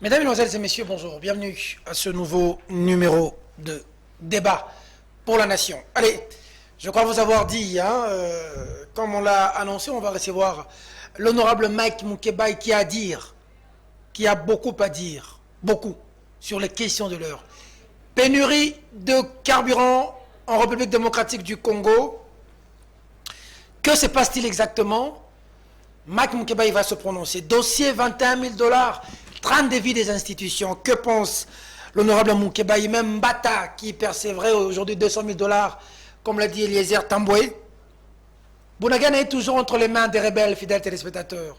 Mesdames, Mesdemoiselles et Messieurs, bonjour. Bienvenue à ce nouveau numéro de débat pour la nation. Allez, je crois vous avoir dit, comme on l'a annoncé, on va recevoir l'honorable Mike Moukebaï qui a à dire, qui a beaucoup à dire, beaucoup, sur les questions de l'heure. Pénurie de carburant en République démocratique du Congo. Que se passe-t-il exactement? Mike Moukebaï va se prononcer. Dossier 21 000 $, 30 défis des institutions. Que pense l'honorable Moukebaï? Même Mbata, qui percevrait aujourd'hui 200 000 $, comme l'a dit Eliezer Tamboué. Bunagana est toujours entre les mains des rebelles, fidèles téléspectateurs.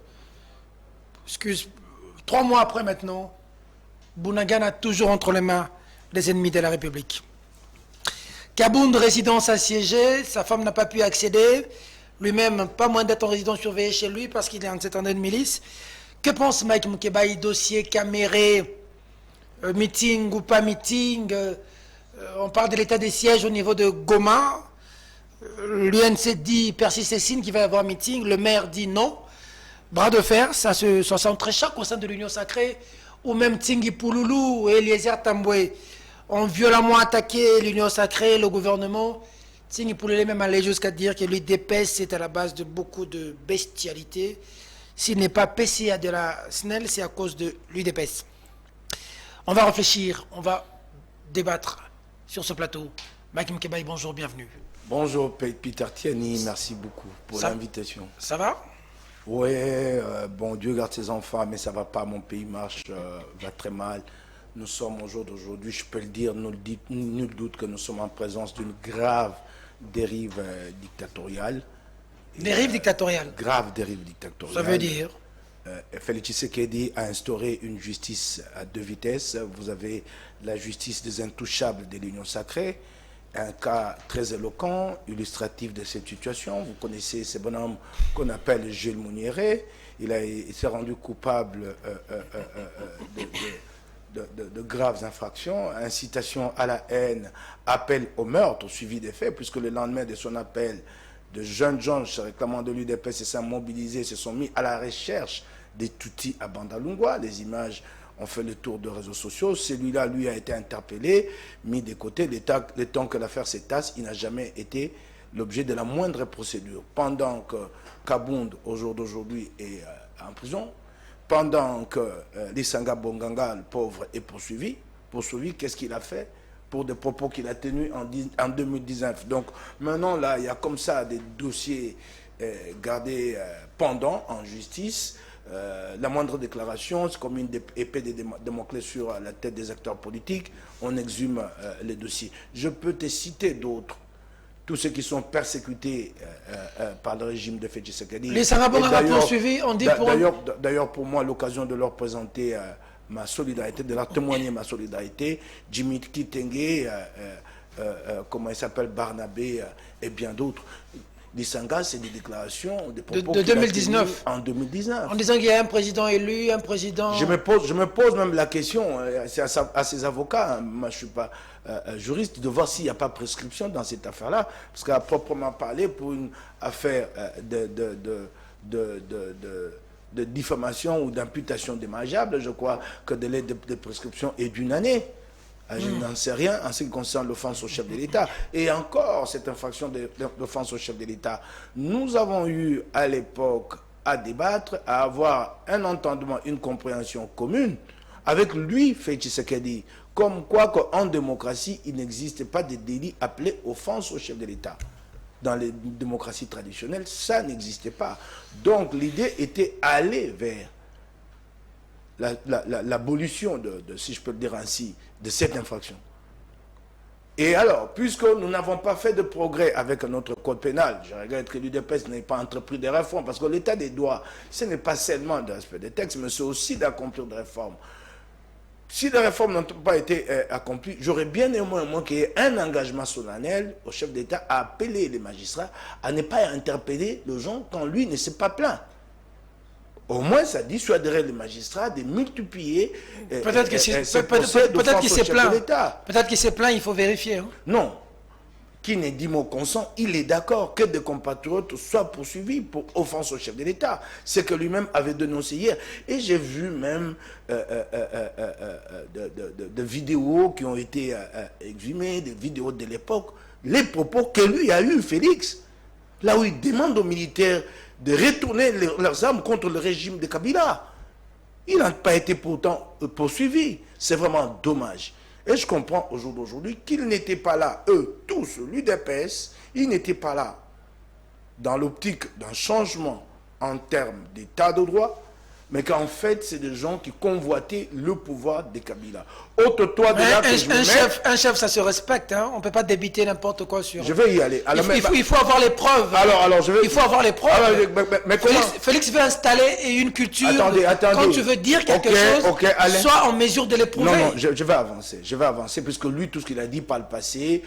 3 mois après maintenant, Bunagana toujours entre les mains des ennemis de la République. Kabound, résidence assiégée, sa femme n'a pas pu accéder. Lui-même, pas moins d'être en résidence surveillée chez lui parce qu'il est en cette année de milice. Que pense Mike Moukebaï? Dossier caméré, meeting ou pas meeting, on parle de l'état des sièges au niveau de Goma. L'UNC dit, persiste et signe qu'il va y avoir meeting. Le maire dit non. Bras de fer, ça sent très choc au sein de l'Union sacrée, ou même Tingi Pouloulou et Eliezer Tamboué ont violemment attaqué l'Union sacrée, le gouvernement. Tingi Pouloulou même allé jusqu'à dire que l'UDPS c'est à la base de beaucoup de bestialité. S'il n'est pas PCA de la SNEL, c'est à cause de l'UDPS. On va réfléchir, on va débattre sur ce plateau. Mike Moukebaï, bonjour, bienvenue. Bonjour Peter Tiani, merci beaucoup pour l'invitation. Ça va? Oui, bon, Dieu garde ses enfants, mais ça ne va pas, mon pays marche, va très mal. Nous sommes au jour d'aujourd'hui, je peux le dire, nul doute que nous sommes en présence d'une grave dérive dictatoriale. Dérive dictatoriale. Grave dérive dictatoriale. Ça veut dire Félix Tshisekedi a instauré une justice à 2 vitesses. Vous avez la justice des intouchables de l'Union sacrée, un cas très éloquent, illustratif de cette situation. Vous connaissez ce bonhomme qu'on appelle Jules Mouniéré. Il s'est rendu coupable de graves infractions, incitation à la haine, appel au meurtre, suivi des faits, puisque le lendemain de son appel, de jeunes gens se réclamant de l'UDPS se sont mobilisés, se sont mis à la recherche des Tutsis à Bandalungwa. Les images ont fait le tour des réseaux sociaux. Celui-là, lui, a été interpellé, mis de côté. Le temps que l'affaire s'étasse, il n'a jamais été l'objet de la moindre procédure. Pendant que Kabound, au jour d'aujourd'hui, est en prison, pendant que Lissanga Bonganga, le pauvre, est poursuivi, qu'est-ce qu'il a fait pour des propos qu'il a tenus en 2019. Donc maintenant, là, il y a comme ça des dossiers gardés pendant en justice. La moindre déclaration, c'est comme une épée de Damoclès sur la tête des acteurs politiques. On exhume les dossiers. Je peux te citer d'autres. Tous ceux qui sont persécutés par le régime de Félix Tshisekedi. Les Sarabonga poursuivis, on dit pour... D'ailleurs, pour moi, l'occasion de leur présenter ma solidarité, de leur témoigner ma solidarité, Jimmy Kitenge, comment il s'appelle, Barnabé et bien d'autres. L'Issanga, c'est des déclarations, des propos de 2019. En 2019. En disant qu'il y a un président élu, un président... Je me pose même la question, c'est à ces avocats, hein, moi je ne suis pas juriste, de voir s'il n'y a pas prescription dans cette affaire-là, parce qu'à proprement parler, pour une affaire de diffamation ou d'imputation dommageable, je crois que le délai de prescription est d'1 année. Je n'en sais rien en ce qui concerne l'offense au chef de l'État. Et encore, cette infraction d'offense au chef de l'État, nous avons eu à l'époque à débattre, à avoir un entendement, une compréhension commune avec lui, Félix Tshisekedi, comme quoi qu'en démocratie, il n'existe pas de délit appelé offense au chef de l'État. Dans les démocraties traditionnelles, ça n'existait pas. Donc l'idée était aller vers l'abolition, si je peux le dire ainsi, de cette infraction. Et alors, puisque nous n'avons pas fait de progrès avec notre code pénal, je regrette que l'UDPS n'ait pas entrepris des réformes, parce que l'état des droits, ce n'est pas seulement de respect des textes, mais c'est aussi d'accomplir des réformes. Si les réformes n'ont pas été accomplies, j'aurais bien aimé qu'il y ait un engagement solennel au chef d'État à appeler les magistrats à ne pas interpeller les gens quand lui ne s'est pas plaint. Au moins, ça dissuaderait les magistrats de multiplier peut-être qu'il s'est plaint. Peut-être qu'il s'est plaint, il faut vérifier. Hein. Non. qui n'est dit mot consent, il est d'accord que des compatriotes soient poursuivis pour offense au chef de l'État. C'est que lui-même avait dénoncé hier. Et j'ai vu même de vidéos qui ont été exhumées, des vidéos de l'époque, les propos que lui a eu, Félix, là où il demande aux militaires de retourner leurs armes contre le régime de Kabila. Il n'a pas été pourtant poursuivi. C'est vraiment dommage. Et je comprends au jour d'aujourd'hui qu'ils n'étaient pas là, eux, tous, l'UDPS, ils n'étaient pas là dans l'optique d'un changement en termes d'état de droit, mais qu'en fait, c'est des gens qui convoitaient le pouvoir de Kabila. Ôte-toi de là que je un chef, ça se respecte. Hein? On ne peut pas débiter n'importe quoi sur... Je vais y aller. Alors, il faut avoir les preuves. Alors, je vais... Il faut avoir les preuves. Alors, mais comment... Félix veut installer une culture. Attendez. Quand tu veux dire quelque chose, sois en mesure de l'éprouver. Non, je vais avancer. Je vais avancer, puisque lui, tout ce qu'il a dit par le passé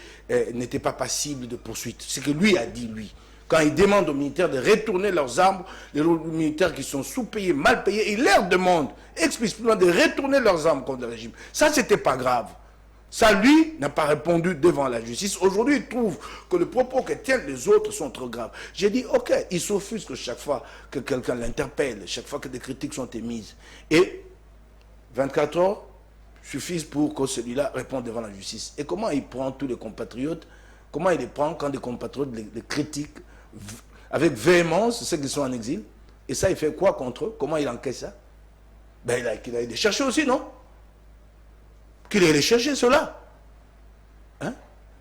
n'était pas passible de poursuite. C'est que lui a dit, lui. Quand il demande aux militaires de retourner leurs armes, les militaires qui sont sous-payés, mal payés, il leur demande explicitement de retourner leurs armes contre le régime. Ça, c'était pas grave. Ça, lui, n'a pas répondu devant la justice. Aujourd'hui, il trouve que les propos que tiennent les autres sont trop graves. J'ai dit, ok, il s'offusque chaque fois que quelqu'un l'interpelle, chaque fois que des critiques sont émises. Et 24 heures suffisent pour que celui-là réponde devant la justice. Et comment il prend tous les compatriotes, comment il les prend quand des compatriotes les critiquent avec véhémence, ceux qui sont en exil, et ça, il fait quoi contre eux? Comment il encaisse ça? Ben, il a été chercher aussi, non? Qu'il aille les chercher, ceux-là. Hein?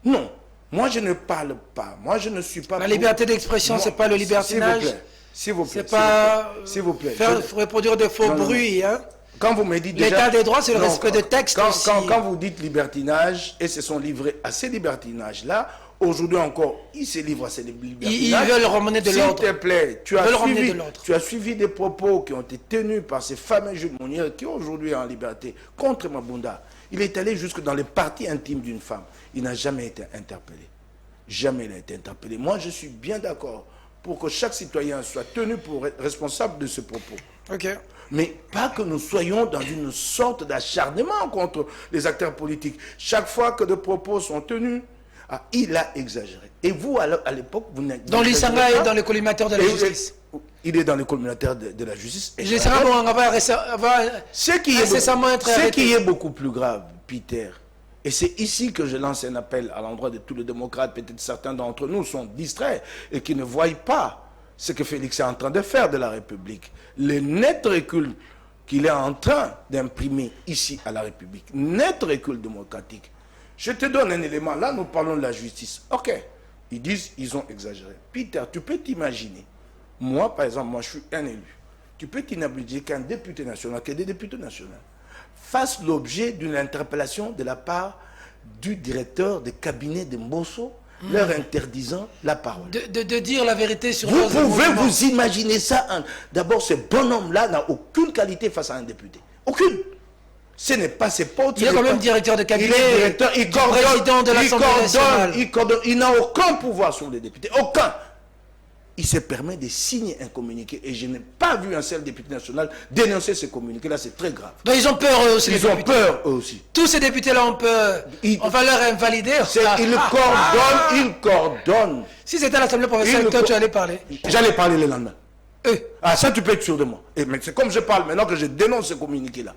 Non. Moi, je ne parle pas. Moi, je ne suis pas... La liberté d'expression, c'est pas le libertinage. S'il vous plaît. C'est pas... S'il vous plaît. Faire reproduire de faux bruits, hein? Quand vous me dites déjà... L'état des droits, c'est le respect des textes aussi. Quand vous dites libertinage, et se sont livrés à ces libertinages-là, aujourd'hui encore, ils se livrent à ces libertinages. Ils veulent ramener de l'ordre. S'il te plaît, tu as suivi des propos qui ont été tenus par ces fameux Jules Mounier qui aujourd'hui est en liberté contre Mabunda. Il est allé jusque dans les parties intimes d'une femme. Il n'a jamais été interpellé. Jamais il a été interpellé. Moi, je suis bien d'accord pour que chaque citoyen soit tenu pour responsable de ce propos. Ok. Mais pas que nous soyons dans une sorte d'acharnement contre les acteurs politiques. Chaque fois que des propos sont tenus, il a exagéré. Et vous, à l'époque, vous n'êtes pas... Donc l'Issanga est dans le collimateur de la justice. Il est dans le collimateur de la justice. Et l'Issanga va ce qui est beaucoup plus grave, Peter, et c'est ici que je lance un appel à l'endroit de tous les démocrates, peut-être certains d'entre nous sont distraits et qui ne voient pas ce que Félix est en train de faire de la République. Le net recul qu'il est en train d'imprimer ici à la République, net recul démocratique. Je te donne un élément. Là, nous parlons de la justice. Ok. Ils disent, ils ont exagéré. Peter, tu peux t'imaginer. Moi, par exemple, moi, je suis un élu. Tu peux t'imaginer qu'un député national, que des députés nationaux, fassent l'objet d'une interpellation de la part du directeur de cabinet de Mbosso, leur interdisant la parole. De dire la vérité sur vous pouvez vous imaginer ça. D'abord, ce bonhomme-là n'a aucune qualité face à un député. Aucune. Ce n'est pas ses potes. Il est quand même directeur de cabinet. Il est directeur, il coordonne, président de l'Assemblée nationale. Il n'a aucun pouvoir sur les députés. Aucun. Il se permet de signer un communiqué. Et je n'ai pas vu un seul député national dénoncer ce communiqué-là. C'est très grave. Donc ils ont peur eux aussi. Ils ont peur eux aussi. Tous ces députés-là ont peur. On va leur invalider. Ils coordonnent. Si c'était à l'Assemblée provinciale, toi tu allais parler. J'allais parler le lendemain. Ça tu peux être sûr de moi. Mais c'est comme je parle maintenant que je dénonce ce communiqué-là.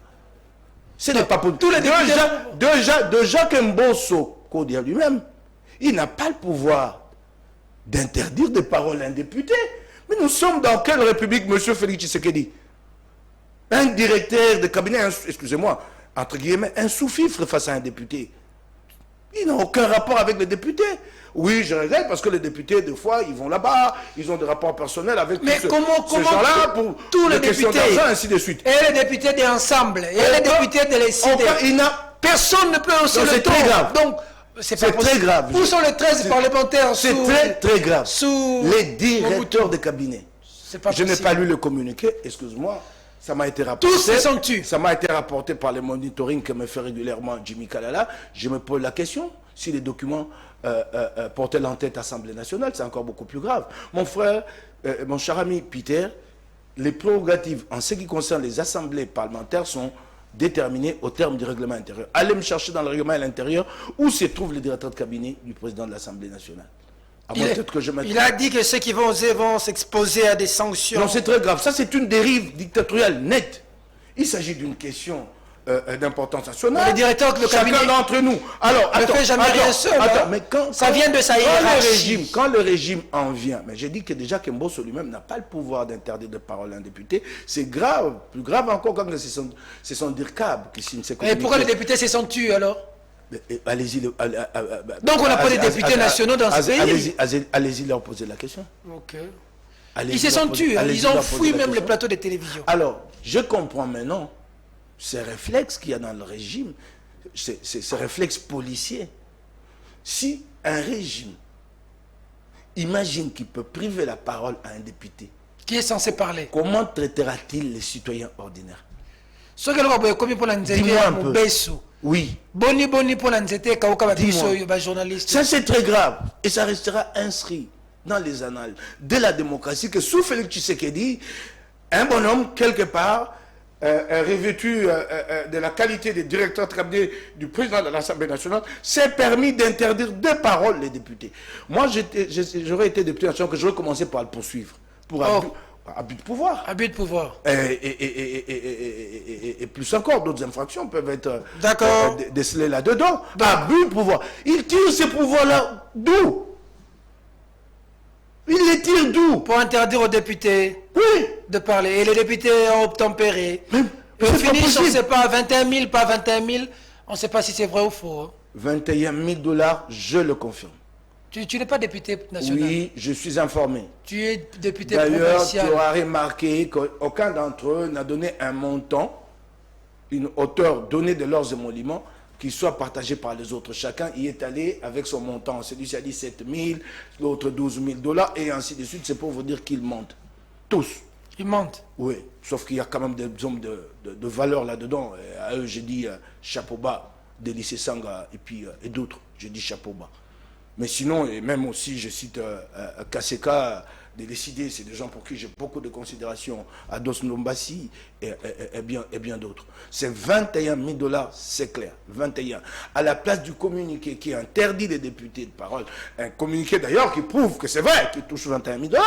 Ce n'est pas pour... Tous les députés... Déjà que Mbosso, Kodia lui-même, il n'a pas le pouvoir d'interdire des paroles à un député. Mais nous sommes dans quelle république, monsieur Félix Tshisekedi? Un directeur de cabinet, excusez-moi, entre guillemets, un sous-fifre face à un député. Il n'a aucun rapport avec les députés. Oui, je regrette parce que les députés, des fois, ils vont là-bas, ils ont des rapports personnels avec ces gens-là pour tous les députés, ainsi de suite. Et les députés d'ensemble, et les députés de l'ECD. Personne ne peut hausser le ton. Très grave. Donc, c'est très grave. Où sont les 13 parlementaires? C'est très grave. Les directeurs de cabinet. Je n'ai pas lu le communiqué, excuse-moi. Ça m'a été rapporté. Tous se sont tués. Ça m'a été rapporté par le monitoring que me fait régulièrement Jimmy Kalala. Je me pose la question si les documents portaient l'entête Assemblée nationale, c'est encore beaucoup plus grave. Mon frère, mon cher ami Peter, les prérogatives en ce qui concerne les assemblées parlementaires sont déterminé au terme du règlement intérieur. Allez me chercher dans le règlement intérieur où se trouve le directeur de cabinet du président de l'Assemblée nationale. Il a dit que ceux qui vont oser vont s'exposer à des sanctions. Non, c'est très grave. Ça, c'est une dérive dictatoriale nette. Il s'agit d'une question d'importance nationale. Le directeur de cabinet, chacun d'entre nous. Alors, ne fait jamais rien seul. Mais ça vient de sa hiérarchie. Quand le régime en vient, mais j'ai dit que déjà Mbosso lui-même n'a pas le pouvoir d'interdire de parole à un député. C'est grave, plus grave encore quand c'est son DIRCAB qui signe ses communiqués. Et pourquoi les députés se sont tués alors? Allez-y. Donc on n'a pas de députés nationaux dans ce pays. Allez-y leur poser la question. Ok. Ils se sont tués, ils ont fui même le plateau de télévision. Alors, je comprends maintenant ces réflexes qu'il y a dans le régime, ces réflexes policiers. Si un régime imagine qu'il peut priver la parole à un député, qui est censé parler, comment traitera-t-il les citoyens ordinaires? Dis-moi un peu. Oui. Boni pour journaliste. Ça c'est très grave et ça restera inscrit dans les annales de la démocratie que sous Félix Tshisekedi, un bonhomme quelque part revêtu de la qualité de directeur de cabinet du président de l'Assemblée nationale s'est permis d'interdire de parole les députés. Moi j'aurais été député national que j'aurais commencé par le poursuivre pour abus de pouvoir. Abus de pouvoir. Et plus encore, d'autres infractions peuvent être décelées là-dedans. Abus de pouvoir. Il tire ces pouvoirs-là d'où? Il les tire d'où? Pour interdire aux députés de parler. Et les députés ont obtempéré. Et au finish, on ne sait pas, 21 000, pas 21 000, on ne sait pas si c'est vrai ou faux. 21 000 $, je le confirme. Tu n'es pas député national? Oui, je suis informé. Tu es député provincial. D'ailleurs, tu auras remarqué qu'aucun d'entre eux n'a donné un montant, une hauteur donnée de leurs émoluments, qui soit partagé par les autres. Chacun y est allé avec son montant. Celui-ci a dit 7 000, l'autre 12 000 $, et ainsi de suite. C'est pour vous dire qu'ils mentent. Tous. Ils mentent? Oui, sauf qu'il y a quand même des hommes de valeur là-dedans. À eux, j'ai dit chapeau bas, Délice Sanga, et d'autres. J'ai dit chapeau bas. Mais sinon, et même aussi, je cite Kaseka, de décider, c'est des gens pour qui j'ai beaucoup de considération, Ados Nombassi et bien d'autres. C'est 21 000 $, c'est clair, 21. À la place du communiqué qui interdit les députés de parole, un communiqué d'ailleurs qui prouve que c'est vrai, qui touche 21 000 $,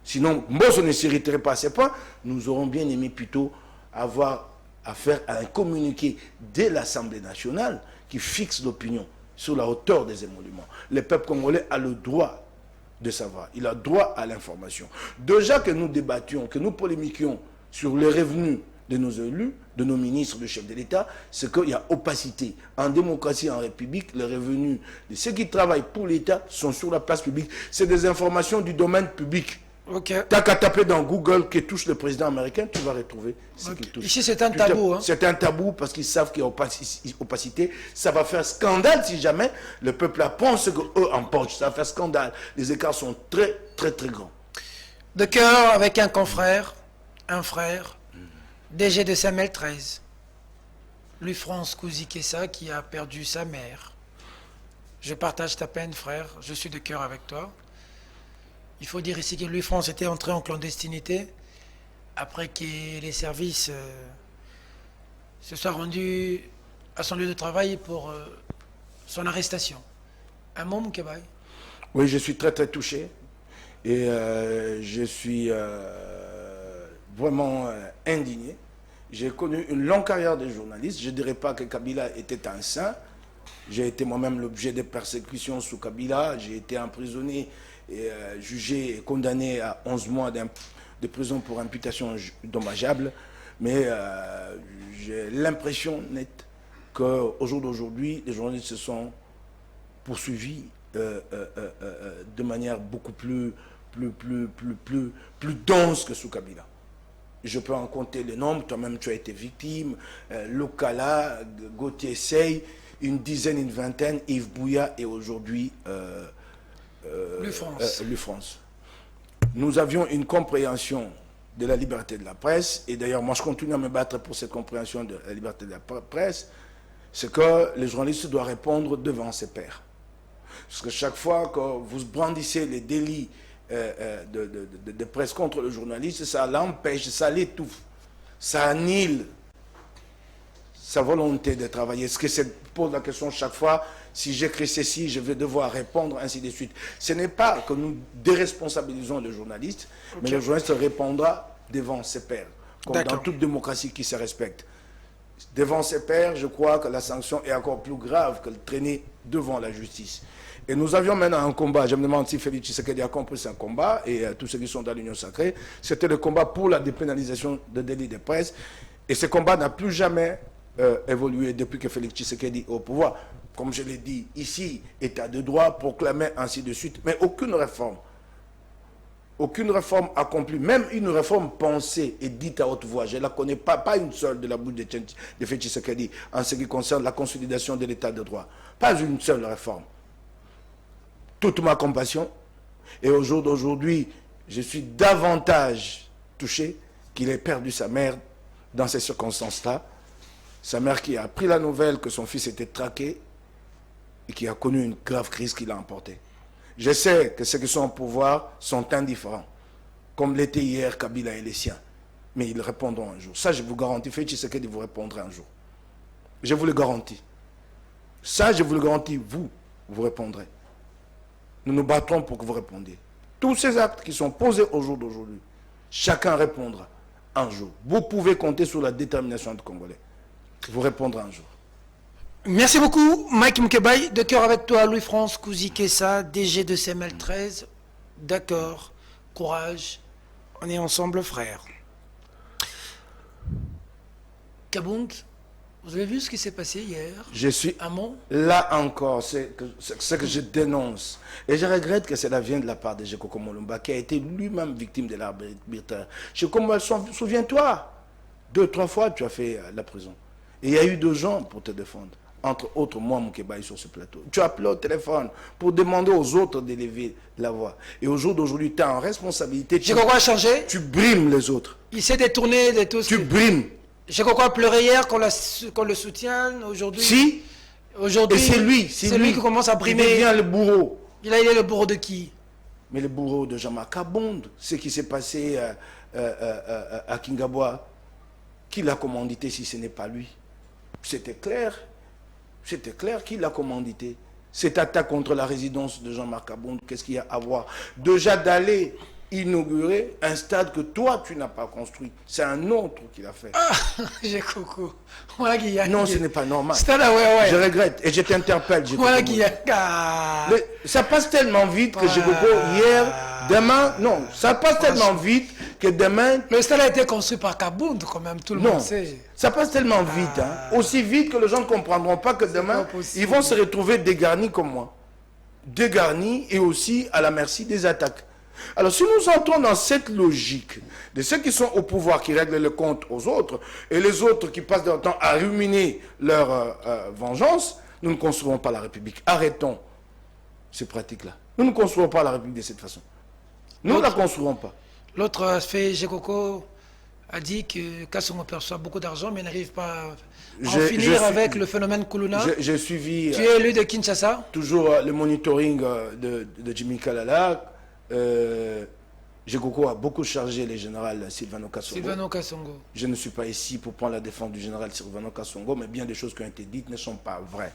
sinon Mbosso ne s'irriterait pas à ces points, nous aurons bien aimé plutôt avoir affaire à un communiqué de l'Assemblée nationale qui fixe l'opinion sur la hauteur des émoluments. Le peuple congolais a le droit de savoir. Il a droit à l'information. Déjà que nous débattions, que nous polémiquions sur les revenus de nos élus, de nos ministres, de chefs de l'État, c'est qu'il y a opacité. En démocratie, en république, les revenus de ceux qui travaillent pour l'État sont sur la place publique. C'est des informations du domaine public. T'as qu'à taper dans Google qui touche le président américain, tu vas retrouver ce qui touche. Ici, c'est un tabou. C'est un tabou parce qu'ils savent qu'il y a opacité. Ça va faire scandale si jamais le peuple apprend ce qu'eux empochent. Ça va faire scandale. Les écarts sont très, très, très grands. De cœur avec un confrère, un frère, DG de Samuel 13, Louis-France Kouzi-Kessa qui a perdu sa mère. Je partage ta peine, frère. Je suis de cœur avec toi. Il faut dire ici que Louis-France était entré en clandestinité après que les services se soient rendus à son lieu de travail pour son arrestation. Un mot, Moukebaï? Oui, je suis très très touché et je suis vraiment indigné. J'ai connu une longue carrière de journaliste. Je ne dirais pas que Kabila était un saint. J'ai été moi-même l'objet de persécutions sous Kabila. J'ai été emprisonné et jugé et condamné à 11 mois de prison pour imputation dommageable. Mais j'ai l'impression nette qu'au jour d'aujourd'hui, les journalistes se sont poursuivis de manière beaucoup plus dense que sous Kabila. Je peux en compter les nombres, toi-même tu as été victime, Lokala, Gauthier Sey, une dizaine, une vingtaine, Yves Bouya et aujourd'hui Louis-France. Nous avions une compréhension de la liberté de la presse, et d'ailleurs moi je continue à me battre pour cette compréhension de la liberté de la presse, c'est que les journalistes doivent répondre devant ses pairs. Parce que chaque fois que vous brandissez les délits de presse contre le journaliste, ça l'empêche, ça l'étouffe, ça annihile sa volonté de travailler. Est-ce que c'est pose la question chaque fois, si j'écris ceci, je vais devoir répondre, ainsi de suite. Ce n'est pas que nous déresponsabilisons le journaliste, mais le journaliste répondra devant ses pairs, comme dans toute démocratie qui se respecte. Devant ses pairs, je crois que la sanction est encore plus grave que le traîner devant la justice. Et nous avions maintenant un combat, je me demande si Félix Tshisekedi a compris c'est un combat, et tous ceux qui sont dans l'Union sacrée, c'était le combat pour la dépénalisation des délits de presse. Et ce combat n'a plus jamais évolué depuis que Félix Tshisekedi est au pouvoir. Comme je l'ai dit, ici, État de droit, proclamé, ainsi de suite, mais aucune réforme accomplie, même une réforme pensée et dite à haute voix. Je ne la connais pas, pas une seule de la bouche de Félix Tshisekedi en ce qui concerne la consolidation de l'État de droit. Pas une seule réforme. Toute ma compassion, et au jour d'aujourd'hui, je suis davantage touché qu'il ait perdu sa mère dans ces circonstances-là. Sa mère qui a appris la nouvelle que son fils était traqué et qui a connu une grave crise qui l'a emporté. Je sais que ceux qui sont au pouvoir sont indifférents, comme l'était hier Kabila et les siens. Mais ils répondront un jour. Ça, je vous garantis, Félix Tshisekedi vous répondrez un jour. Je vous le garantis. Ça, je vous le garantis, vous répondrez. Nous nous battrons pour que vous répondiez. Tous ces actes qui sont posés au jour d'aujourd'hui, chacun répondra un jour. Vous pouvez compter sur la détermination du Congolais. Vous répondrez un jour. Merci beaucoup, Mike Mkebaye. De cœur avec toi, Louis-France Kouzi-Kessa, DG de CML13. D'accord, courage, on est ensemble, frères. Kabound, vous avez vu ce qui s'est passé hier? Je suis Amon? Là encore, c'est ce que je dénonce. Et je regrette que cela vienne de la part de Jekoko Molumba, qui a été lui-même victime de l'arbitraire. Souviens-toi, 2-3 fois tu as fait la prison. Et il y a eu 2 gens pour te défendre. Entre autres, moi, Moukebaye, sur ce plateau. Tu as appelé au téléphone pour demander aux autres d'élever la voix. Et au jour d'aujourd'hui, tu as en responsabilité. Jekoko a changé? Tu brimes les autres. Il s'est détourné de tout ce Tu brimes. Jekoko a pleuré hier qu'on le soutienne. Aujourd'hui, Si. aujourd'hui, Et c'est lui qui commence à brimer. Il devient le bourreau. Il est le bourreau de qui? Mais le bourreau de Jean-Marc Kabonde, ce qui s'est passé à Kingaboa, qui l'a commandité si ce n'est pas lui? C'était clair. C'était clair qui l'a commandité. Cette attaque contre la résidence de Jean-Marc Kabonde, qu'est-ce qu'il y a à voir? Déjà d'aller inaugurer un stade que toi, tu n'as pas construit. C'est un autre qui l'a fait. Ah, j'ai coco. Non, ce n'est pas normal. Ouais. Je regrette et je t'interpelle. Mais ça passe tellement vite que hier, demain, non, ça passe tellement vite que demain... Le stade a été construit par Kabound quand même, tout le monde sait. Ça passe tellement vite, aussi vite que les gens ne comprendront pas que demain, ils vont se retrouver dégarnis comme moi. Dégarnis et aussi à la merci des attaques. Alors si nous entrons dans cette logique de ceux qui sont au pouvoir, qui règlent le compte aux autres, et les autres qui passent leur temps à ruminer leur vengeance, nous ne construirons pas la République. Arrêtons ces pratiques-là. Nous ne construirons pas la République de cette façon. Nous ne la construirons pas. L'autre aspect, Jekoko a dit que Kassongo perçoit beaucoup d'argent, mais n'arrive pas à en finir avec le phénomène Kuluna. J'ai suivi... Tu es élu de Kinshasa? Toujours le monitoring de Jimmy Kalala. Jekoko a beaucoup chargé le général Sylvano Kassongo. Je ne suis pas ici pour prendre la défense du général Sylvano Kassongo, mais bien des choses qui ont été dites ne sont pas vraies.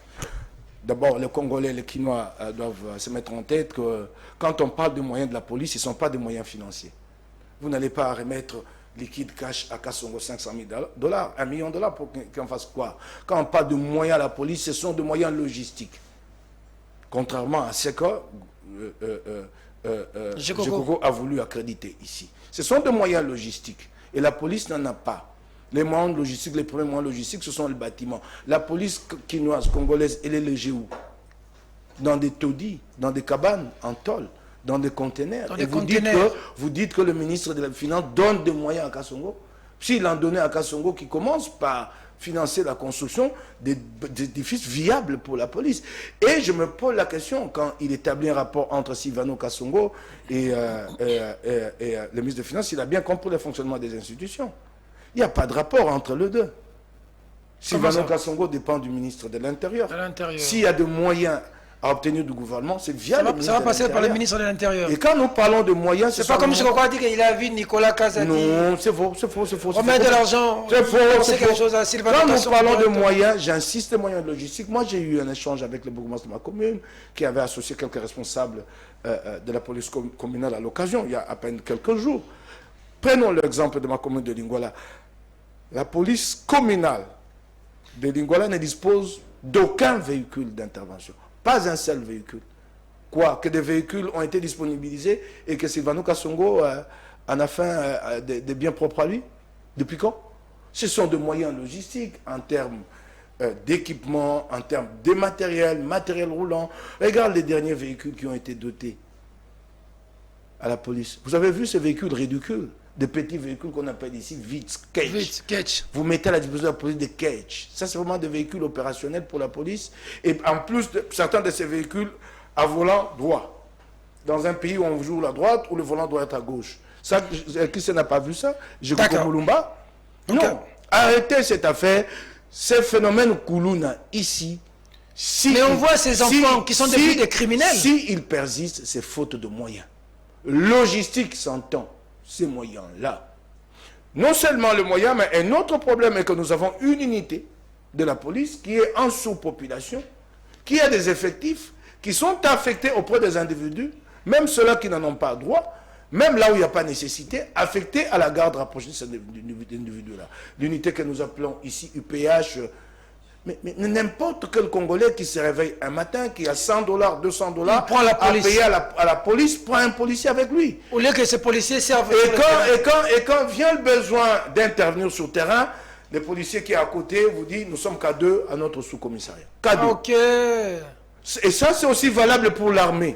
D'abord, les Congolais et les Kinois doivent se mettre en tête que quand on parle de moyens de la police, ce ne sont pas des moyens financiers. Vous n'allez pas remettre liquide cash à Kassongo 500 000 $, $1 million pour qu'on fasse quoi? Quand on parle de moyens à la police, ce sont des moyens logistiques. Contrairement à ce que Jekoko a voulu accréditer ici. Ce sont des moyens logistiques. Et la police n'en a pas. Les moyens logistiques, les premiers moyens logistiques, ce sont le bâtiment. La police quinoise, congolaise, elle est logée où? Dans des taudis, dans des cabanes, en tôle, dans des conteneurs. Et vous dites que le ministre de la Finance donne des moyens à Kassongo. S'il en donnait à Kassongo, qui commence par financer la construction d'édifices viables pour la police. Et je me pose la question, quand il établit un rapport entre Sylvano Kassongo et le ministre des Finances, il a bien compris le fonctionnement des institutions. Il n'y a pas de rapport entre les deux. Sylvano Kassongo dépend du ministre de l'Intérieur. S'il y a des moyens à obtenir du gouvernement, c'est via le ministre Ça va de passer par le l'Intérieur. ministre de l'Intérieur. Et quand nous parlons de moyens, C'est pas comme M. Kokwa dit qu'il a vu Nicolas Kazadi. Non, c'est faux, c'est faux, c'est faux. On met de l'argent. C'est faux, c'est quelque faux. chose à Sylvain Quand nous Tasson, parlons de directeur. moyens, j'insiste, les moyens logistiques. Moi, j'ai eu un échange avec le bourgmestre de ma commune qui avait associé quelques responsables de la police communale à l'occasion, il y a à peine quelques jours. Prenons l'exemple de ma commune de Lingouala. La police communale de Lingouala ne dispose d'aucun véhicule d'intervention. Pas un seul véhicule. Quoi? Que des véhicules ont été disponibilisés et que Sylvano Kassongo en a fait des biens propres à lui? Depuis quand? Ce sont des moyens logistiques en termes d'équipement, en termes de matériel roulant. Regarde les derniers véhicules qui ont été dotés à la police. Vous avez vu ces véhicules ridicules? Des petits véhicules qu'on appelle ici catch. Vous mettez à la disposition de la police des catch. Ça, c'est vraiment des véhicules opérationnels pour la police. Et en plus, certains de ces véhicules à volant droit. Dans un pays où on joue la droite, où le volant doit être à gauche. Ça, qui n'a pas vu ça? J'ai compris Moulumba. Non. Arrêtez cette affaire. Ces phénomènes Koulouna ici. Mais on voit ces enfants qui sont devenus des criminels. S'ils persistent, c'est faute de moyens. Logistique s'entend. Ces moyens-là. Non seulement le moyen, mais un autre problème est que nous avons une unité de la police qui est en sous-population, qui a des effectifs qui sont affectés auprès des individus, même ceux-là qui n'en ont pas droit, même là où il n'y a pas nécessité, affectés à la garde rapprochée de ces individus-là. L'unité que nous appelons ici UPH, mais n'importe quel Congolais qui se réveille un matin, qui a $100, $200 à payer à la police, prend un policier avec lui. Au lieu que ces policiers servent... Et quand vient le besoin d'intervenir sur le terrain, les policiers qui est à côté vous disent, nous sommes qu'à 2 à notre sous-commissariat. Ok. Et ça, c'est aussi valable pour l'armée.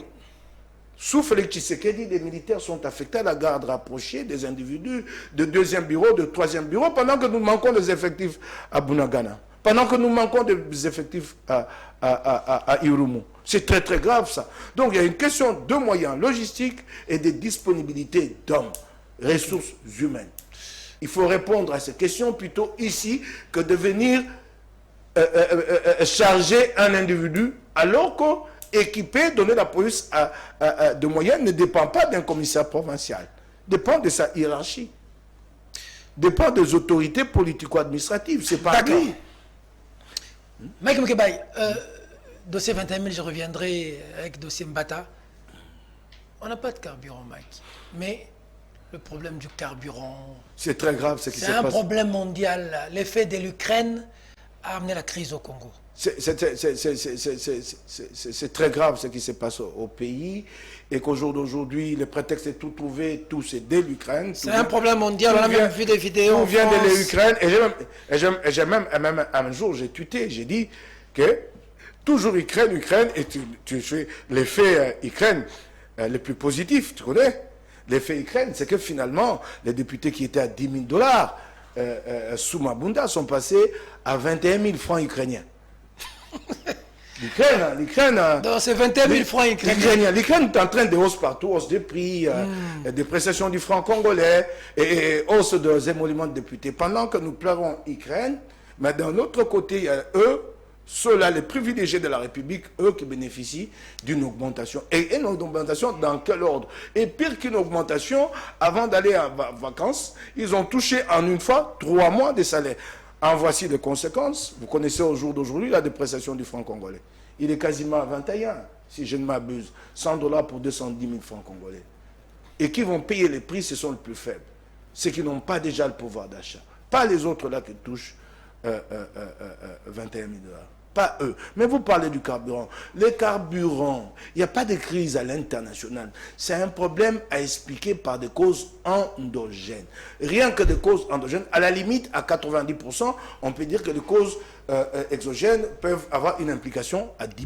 Sous Félix Tshisekedi, les militaires sont affectés à la garde rapprochée des individus de 2e bureau, de 3e bureau, pendant que nous manquons des effectifs à Bunagana. Pendant que nous manquons des effectifs à Irumu. C'est très très grave ça. Donc il y a une question de moyens logistiques et de disponibilité d'hommes, ressources humaines. Il faut répondre à ces questions plutôt ici que de venir charger un individu alors qu'équiper, donner la police de moyens ne dépend pas d'un commissaire provincial, dépend de sa hiérarchie, dépend des autorités politico-administratives. C'est pas lui. Mike Mkebaï, dossier 21 000, je reviendrai avec dossier Mbata. On n'a pas de carburant, Mike. Mais le problème du carburant... C'est très grave ce qui se passe. C'est un problème mondial. L'effet de l'Ukraine a amené la crise au Congo. C'est très grave ce qui se passe au pays et qu'au jour d'aujourd'hui, le prétexte est tout trouvé, tout c'est de l'Ukraine. C'est un problème mondial, on a même vu des vidéos en France. Tout vient de l'Ukraine et j'ai même un jour, j'ai tweeté, j'ai dit que toujours Ukraine, et tu fais l'effet Ukraine le plus positif, tu connais. L'effet Ukraine, c'est que finalement, les députés qui étaient à $10 000 sous Mabunda sont passés à 21 000 francs ukrainiens. L'Ukraine... Donc c'est 21 000 francs ukrainiens. L'Ukraine est en train de hausse partout, hausse des prix, des prestations du franc congolais, et hausse des émoluments de députés. Pendant que nous pleurons l'Ukraine, mais d'un autre côté, il y a eux, ceux-là, les privilégiés de la République, eux qui bénéficient d'une augmentation. Et une augmentation dans quel ordre? Et pire qu'une augmentation, avant d'aller en vacances, ils ont touché en une fois 3 mois de salaire. En voici les conséquences. Vous connaissez au jour d'aujourd'hui la dépréciation du franc congolais. Il est quasiment à 21, si je ne m'abuse. $100 pour 210 000 francs congolais. Et qui vont payer les prix, ce sont les plus faibles. Ceux qui n'ont pas déjà le pouvoir d'achat. Pas les autres là qui touchent 21 000 $. Pas eux. Mais vous parlez du carburant. Les carburants, il n'y a pas de crise à l'international. C'est un problème à expliquer par des causes endogènes. Rien que des causes endogènes. À la limite, à 90%, on peut dire que les causes exogènes peuvent avoir une implication à 10%.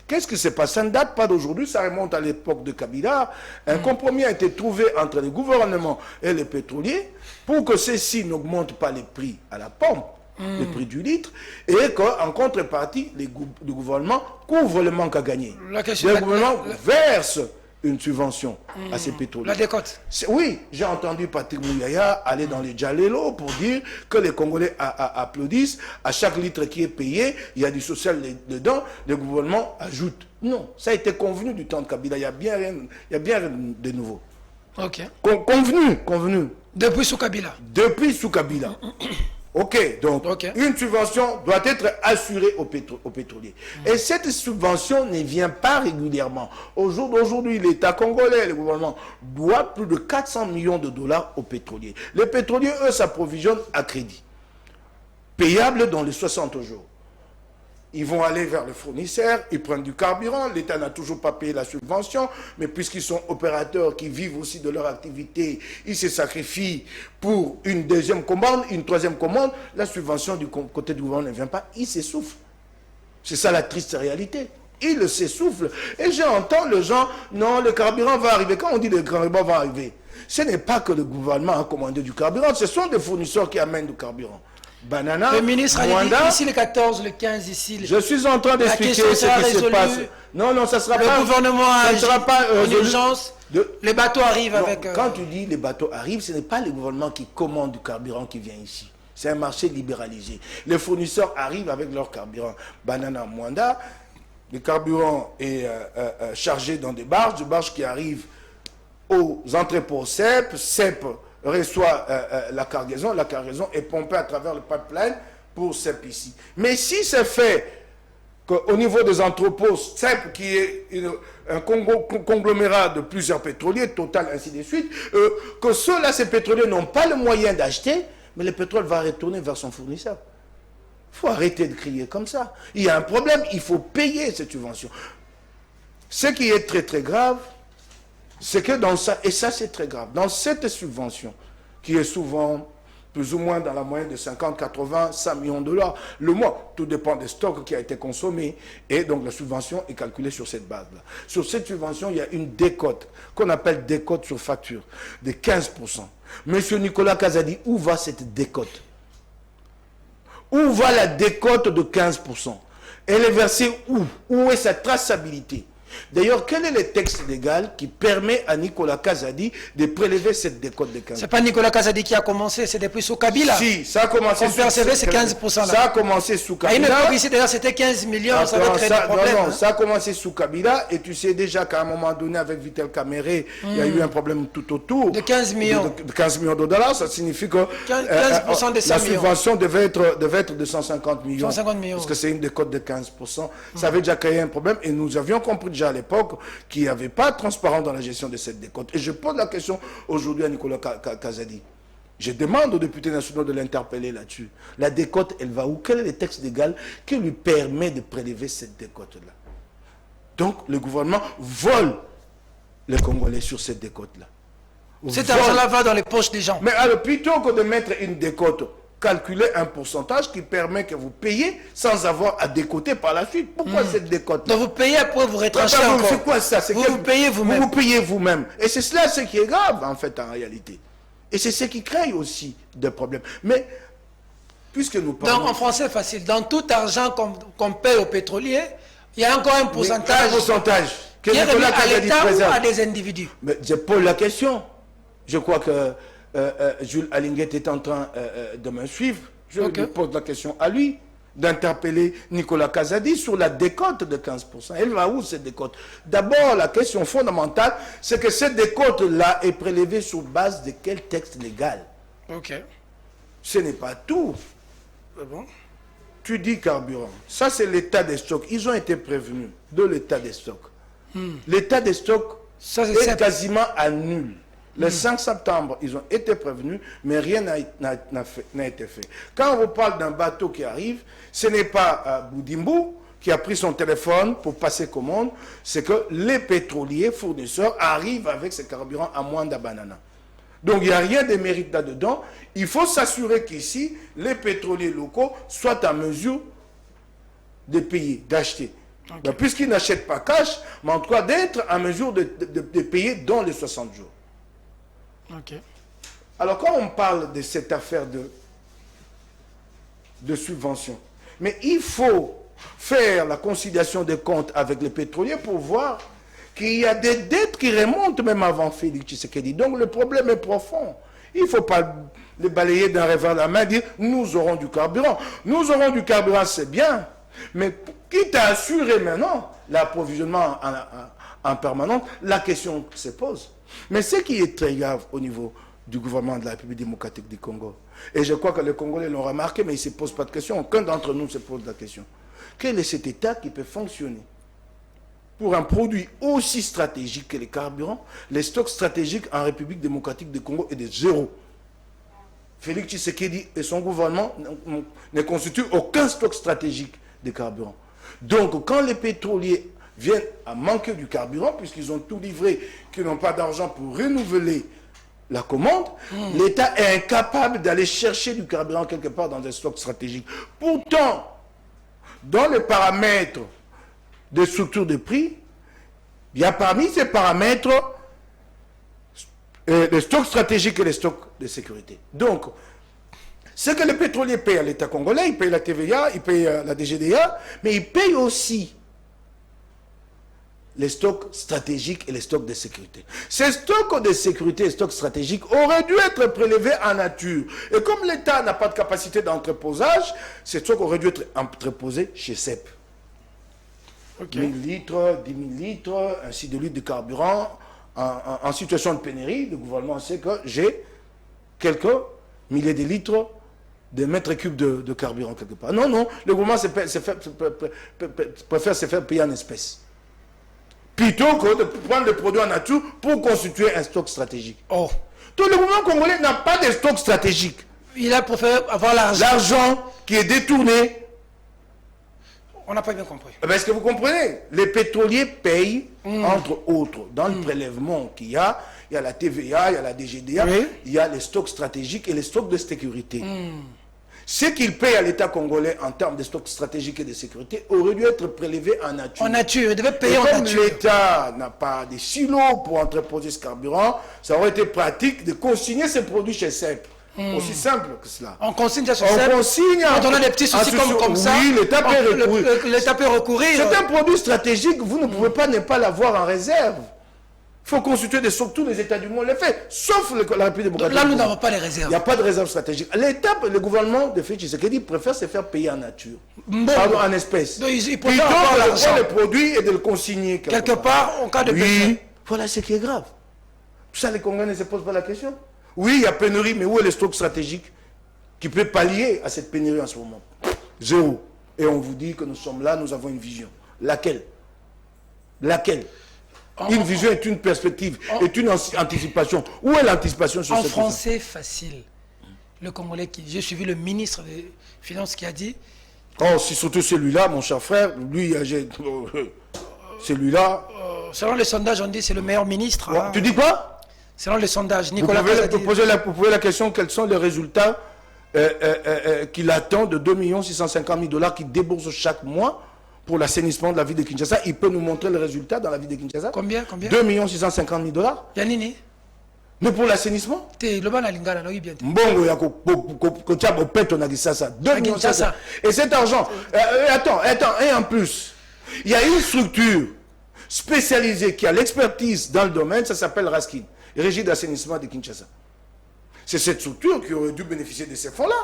Qu'est-ce qui s'est passé? Ça ne date pas d'aujourd'hui, ça remonte à l'époque de Kabila. Un compromis a été trouvé entre les gouvernements et les pétroliers pour que ceux-ci n'augmentent pas les prix à la pompe, le prix du litre, et qu'en contrepartie, le gouvernement couvre le manque à gagner. Le gouvernement verse une subvention à ces pétroliers. La décote. Oui, j'ai entendu Patrick Mouyaya aller dans les Djalelo pour dire que les Congolais applaudissent. À chaque litre qui est payé, il y a du social dedans, le gouvernement ajoute. Non, ça a été convenu du temps de Kabila. Il y a bien rien de nouveau. Ok. Convenu. Depuis sous Kabila. Depuis sous Kabila. Ok, donc une subvention doit être assurée aux pétroliers. Et cette subvention ne vient pas régulièrement. Au jour d'aujourd'hui, l'État congolais, le gouvernement, doit plus de 400 millions de dollars aux pétroliers. Les pétroliers, eux, s'approvisionnent à crédit, payable dans les 60 jours. Ils vont aller vers le fournisseur, ils prennent du carburant, l'État n'a toujours pas payé la subvention, mais puisqu'ils sont opérateurs qui vivent aussi de leur activité, ils se sacrifient pour une deuxième commande, une troisième commande, la subvention du côté du gouvernement ne vient pas, ils s'essoufflent. C'est ça la triste réalité. Ils s'essoufflent. Et j'entends les gens, non, le carburant va arriver. Quand on dit le carburant va arriver, ce n'est pas que le gouvernement a commandé du carburant, ce sont des fournisseurs qui amènent du carburant. Banana, le ministre Mwanda, a dit ici le 14, le 15, ici. Je suis en train d'expliquer ce qui se passe. Non, ça sera pas. Le gouvernement a sera pas en urgence. Les bateaux arrivent avec. Quand tu dis les bateaux arrivent, ce n'est pas le gouvernement qui commande du carburant qui vient ici. C'est un marché libéralisé. Les fournisseurs arrivent avec leur carburant. Banana, Mwanda, le carburant est chargé dans des barges qui arrivent aux entrepôts CEP. CEP reçoit la cargaison est pompée à travers le pipeline pour CEP ici. Mais si c'est fait qu'au niveau des entrepôts, CEP qui est un conglomérat de plusieurs pétroliers, Total, ainsi de suite, que ceux-là, ces pétroliers n'ont pas le moyen d'acheter, mais le pétrole va retourner vers son fournisseur. Il faut arrêter de crier comme ça. Il y a un problème, il faut payer cette subvention. Ce qui est très très grave, c'est que dans ça, et ça c'est très grave, dans cette subvention, qui est souvent plus ou moins dans la moyenne de 50, 80, 100 millions de dollars le mois, tout dépend des stocks qui a été consommé, et donc la subvention est calculée sur cette base-là. Sur cette subvention, il y a une décote, qu'on appelle décote sur facture, de 15%. Monsieur Nicolas Kazadi, où va cette décote? Où va la décote de 15%? Elle est versée où? Où est sa traçabilité? D'ailleurs, quel est le texte légal qui permet à Nicolas Kazadi de prélever cette décote de 15%? C'est pas Nicolas Kazadi qui a commencé, c'est depuis sous Kabila. Si, ça a commencé sous Kabila. C'est 15% là. Ça a commencé sous Kabila. À une époque ici, d'ailleurs, c'était 15 millions, ça va créer des problèmes. Non, ça a commencé sous Kabila, et tu sais déjà qu'à un moment donné, avec Vitel Kamere, il y a eu un problème tout autour. De 15 millions. De 15 millions de dollars, ça signifie que 15% des 100 la millions. subvention devait être de 150 millions. 150 millions. Parce que c'est une décote de 15%. Ça avait déjà créé un problème, et nous avions compris déjà à l'époque qu'il n'y avait pas de transparence dans la gestion de cette décote. Et je pose la question aujourd'hui à Nicolas Kazadi. Je demande aux députés nationaux de l'interpeller là-dessus. La décote, elle va où? Quel est le texte légal qui lui permet de prélever cette décote-là? Donc, le gouvernement vole les Congolais sur cette décote-là. Cet argent-là va dans les poches des gens. Mais alors, plutôt que de mettre une décote, calculer un pourcentage qui permet que vous payez sans avoir à décoter par la suite. Pourquoi cette décote? Donc vous payez après vous retranchez encore. C'est quoi ça? Vous payez vous-même. Vous payez vous-même. Et c'est cela ce qui est grave en fait en réalité. Et c'est ce qui crée aussi des problèmes. Mais puisque nous parlons... Donc en français facile, dans tout argent qu'on paye aux pétroliers, il y a encore un pourcentage. Un pourcentage qui est remis à l'État ou à des individus. Mais je pose la question. Je crois que Jules Alinguet est en train de me suivre. Je lui pose la question à lui, d'interpeller Nicolas Kazadi sur la décote de 15%. Elle va où cette décote? D'abord, la question fondamentale, c'est que cette décote-là est prélevée sur base de quel texte légal? Ok. Ce n'est pas tout. Bon. Tu dis carburant. Ça, c'est l'état des stocks. Ils ont été prévenus de l'état des stocks. L'état des stocks est quasiment à nul. Le 5 septembre, ils ont été prévenus, mais rien n'a été fait. Quand on vous parle d'un bateau qui arrive, ce n'est pas Boudimbo qui a pris son téléphone pour passer commande, c'est que les pétroliers fournisseurs arrivent avec ces carburants à Mwanda Banana. Donc il n'y a rien de mérite là-dedans. Il faut s'assurer qu'ici, les pétroliers locaux soient en mesure de payer, d'acheter. Okay. Puisqu'ils n'achètent pas cash, mais en tout cas d'être en mesure de payer dans les 60 jours. Okay. Alors quand on parle de cette affaire de subvention, mais il faut faire la conciliation des comptes avec les pétroliers pour voir qu'il y a des dettes qui remontent même avant Félix Tshisekedi. Donc le problème est profond. Il ne faut pas les balayer d'un revers de la main et dire nous aurons du carburant. Nous aurons du carburant, c'est bien. Mais quitte à assurer maintenant l'approvisionnement en permanence, la question se pose. Mais ce qui est très grave au niveau du gouvernement de la République démocratique du Congo, et je crois que les Congolais l'ont remarqué, mais ils ne se posent pas de question, aucun d'entre nous se pose la question. Quel est cet État qui peut fonctionner pour un produit aussi stratégique que les carburants? Les stocks stratégiques en République démocratique du Congo est de zéro. Félix Tshisekedi et son gouvernement ne constituent aucun stock stratégique de carburant. Donc, quand les pétroliers viennent à manquer du carburant, puisqu'ils ont tout livré, qu'ils n'ont pas d'argent pour renouveler la commande, l'État est incapable d'aller chercher du carburant quelque part dans des stocks stratégiques. Pourtant, dans les paramètres des structures de prix, il y a parmi ces paramètres les stocks stratégiques et les stocks de sécurité. Donc, ce que les pétroliers payent à l'État congolais, ils payent la TVA, ils payent la DGDA, mais ils payent aussi les stocks stratégiques et les stocks de sécurité. Ces stocks de sécurité et stocks stratégiques auraient dû être prélevés en nature. Et comme l'État n'a pas de capacité d'entreposage, ces stocks auraient dû être entreposés chez CEP. Okay. 1000 litres, 10 000 litres, ainsi de litres de carburant. En situation de pénurie, le gouvernement sait que j'ai quelques milliers de litres de mètres cubes de carburant quelque part. Non, non, le gouvernement préfère se faire payer en espèces. Plutôt que de prendre des produits en nature pour constituer un stock stratégique. Oh. Donc le gouvernement congolais n'a pas de stock stratégique. Il a préféré avoir l'argent. L'argent qui est détourné. On n'a pas bien compris. Est-ce que vous comprenez? Les pétroliers payent, entre autres, dans le prélèvement qu'il y a la TVA, il y a la DGDA, il y a les stocks stratégiques et les stocks de sécurité. Ce qu'ils payent à l'État congolais en termes de stocks stratégiques et de sécurité aurait dû être prélevé en nature. En nature, il devait payer en nature. Comme l'État n'a pas de silos pour entreposer ce carburant, ça aurait été pratique de consigner ces produits chez CEP. Aussi simple que cela. On consigne ça sur CEP. On consigne. Quand on a des petits soucis comme ça, oui, l'État peut recourir. C'est un produit stratégique, vous ne pouvez pas ne pas l'avoir en réserve. Il faut consulter des structures, les États du monde le fait, sauf la République démocratique. Là, nous n'avons pas les réserves. Il n'y a pas de réserve stratégique. L'État, le gouvernement de Félix Tshisekedi préfère se faire payer en nature. Pardon, en espèces. Il plutôt que de prendre le produit et de le consigner quelque part, en cas de besoin. Voilà ce qui est grave. Tout ça, les Congolais ne se posent pas la question. Oui, il y a pénurie, mais où est le stock stratégique qui peut pallier à cette pénurie en ce moment? Zéro. Et on vous dit que nous sommes là, nous avons une vision. Laquelle? Laquelle? Une vision est une perspective, est une anticipation. Où est l'anticipation sur cette question? En français facile, le Congolais j'ai suivi le ministre des Finances qui a dit... Oh, c'est surtout celui-là, mon cher frère. Lui, celui-là... selon les sondages, on dit que c'est le meilleur ministre. Hein. Tu dis quoi? Selon les sondages, Nicolas... Vous poser la question, quels sont les résultats qu'il attend de 2 650 000 $ qu'il débourse chaque mois pour l'assainissement de la ville de Kinshasa? Il peut nous montrer les résultats dans la ville de Kinshasa? Combien 2 650 000 $. Yanini? Mais pour l'assainissement? Mbongo ya ko peto na Kinshasa. 2 500 000 $. Et cet argent, attends, et en plus, il y a une structure spécialisée qui a l'expertise dans le domaine, ça s'appelle Raskin, Régie d'assainissement de Kinshasa. C'est cette structure qui aurait dû bénéficier de ces fonds-là.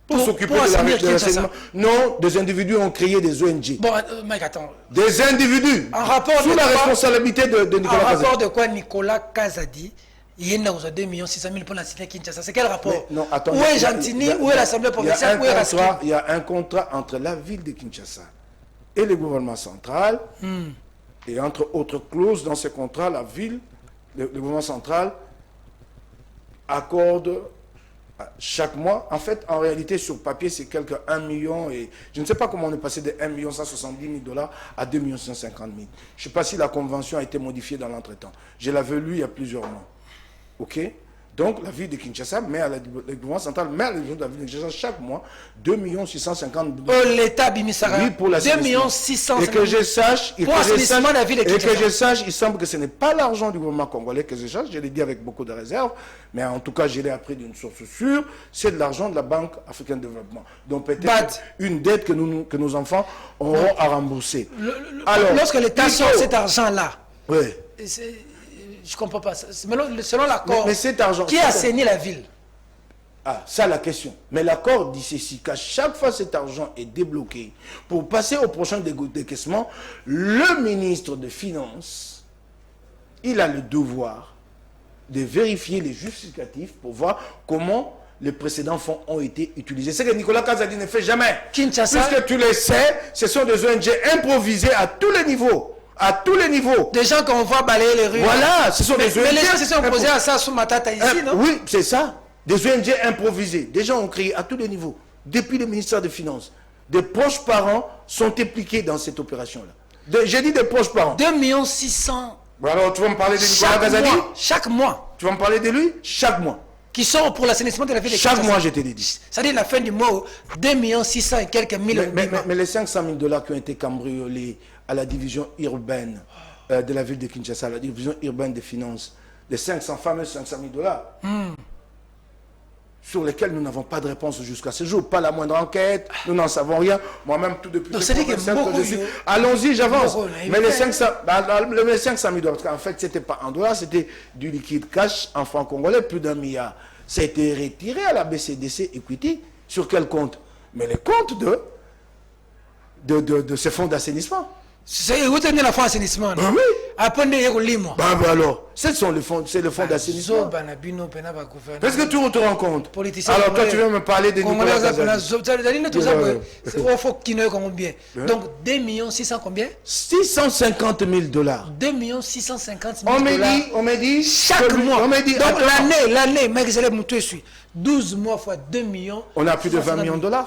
Pour s'occuper de l'assainissement. Non, des individus ont créé des ONG. Bon, Mike, attends. Des individus. En rapport sous la responsabilité de Nicolas Kazadi. En rapport de quoi Nicolas Kazadi, il y a 2 600 000 $ pour la cité Kinshasa. C'est quel rapport? Mais non, attends, où est Gentini? Où est l'Assemblée provinciale? Où est Raskin? Il y a un contrat entre la ville de Kinshasa et le gouvernement central. Et entre autres clauses dans ce contrat, la ville, le gouvernement central accorde chaque mois. En fait, en réalité, sur papier, c'est quelque 1 million. Et je ne sais pas comment on est passé de 1 170 000 $ à 2 150 000. Je ne sais pas si la convention a été modifiée dans l'entretemps. Je l'avais lu il y a plusieurs mois. OK? Donc, la ville de Kinshasa met à le gouvernement central met à la ville de Kinshasa chaque mois 2 650 000 $. L'État Bimisara. Oui, pour la 2 650 000 $. Et que je sache, la ville de Kinshasa. Et que je sache, il semble que ce n'est pas l'argent du gouvernement congolais que je cherche. Je l'ai dit avec beaucoup de réserve, mais en tout cas, je l'ai appris d'une source sûre. C'est de l'argent de la Banque africaine de développement. Donc peut-être une dette que nos enfants auront à rembourser. Alors, lorsque l'État sort cet argent-là, Oui. Je ne comprends pas. Selon l'accord, Mais cet argent... qui a assaini la ville? Ah, ça la question. Mais l'accord dit ceci, qu'à chaque fois cet argent est débloqué, pour passer au prochain décaissement, le ministre des Finances, il a le devoir de vérifier les justificatifs pour voir comment les précédents fonds ont été utilisés. C'est que Nicolas Kazadi ne fait jamais. Kinshasa. Puisque tu le sais, ce sont des ONG improvisées à tous les niveaux. À tous les niveaux. Des gens qu'on voit balayer les rues. Voilà, ce sont des ONG. Mais les gens se sont opposés à ça sous Matata ici, non? Oui, c'est ça. Des ONG improvisées. Des gens ont créé à tous les niveaux. Depuis le ministère des Finances. Des proches parents sont impliqués dans cette opération-là. J'ai dit des proches parents. 2 600 000. Alors, tu vas me parler de Nicolas Kazadi? Chaque mois. Tu vas me parler de lui? Chaque mois. Qui sont pour l'assainissement de la ville de Chaque Kinshasa. mois, je te l'ai dit. C'est-à-dire la fin du mois, 2 600 000 et quelques mille. Mais les 500 000 $ qui ont été cambriolés à la division urbaine de la ville de Kinshasa, la division urbaine des finances, les 500 fameux 500 000 $, sur lesquels nous n'avons pas de réponse jusqu'à ce jour, pas la moindre enquête, nous n'en savons rien. Moi-même, tout depuis Donc, le c'est-à-dire que je suis... Allons-y, j'avance. Mais les 500 000 $, en fait, ce n'était pas en dollars, c'était du liquide cash en francs congolais, plus d'1 milliard. Ça a été retiré à la BCDC Equity. Sur quel compte? Mais les comptes de ces fonds d'assainissement. C'est où tenez la fonds d'assainissement? Oui. Après, Bah alors, c'est le fonds d'assainissement. Est-ce que tu te rends compte? Alors toi, tu viens me parler de Nicolas Kazadi. Donc 2 600 combien? 650 000 $. 2 650 000 $. On m'a dit Chaque mois. On m'a dit, donc l'année, mec, je l'ai suis 12 mois fois 2 millions. On a plus de 20 millions de $.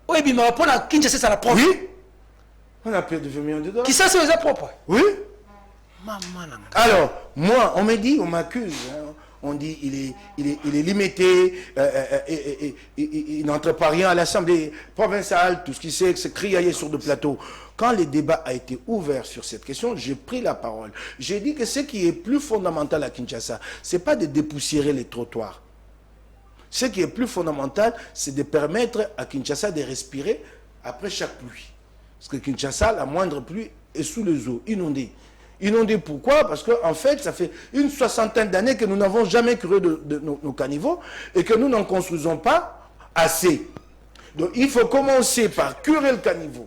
Oui, mais pour la Kinshasa, c'est la propre. Oui. On a plus de 20 millions de $. Qui ça, c'est les propres? Oui. Alors, moi, on me dit, on m'accuse. Hein. On dit il est limité, il n'entre pas rien à l'Assemblée provinciale, tout ce qui sait, c'est criaillé sur le plateau. Quand le débat a été ouvert sur cette question, j'ai pris la parole. J'ai dit que ce qui est plus fondamental à Kinshasa, ce n'est pas de dépoussiérer les trottoirs. Ce qui est plus fondamental, c'est de permettre à Kinshasa de respirer après chaque pluie. Parce que Kinshasa, la moindre pluie est sous les eaux, inondée. Inondée pourquoi? Parce qu'en fait, ça fait une 60aine d'années que nous n'avons jamais curé nos caniveaux et que nous n'en construisons pas assez. Donc il faut commencer par curer le caniveau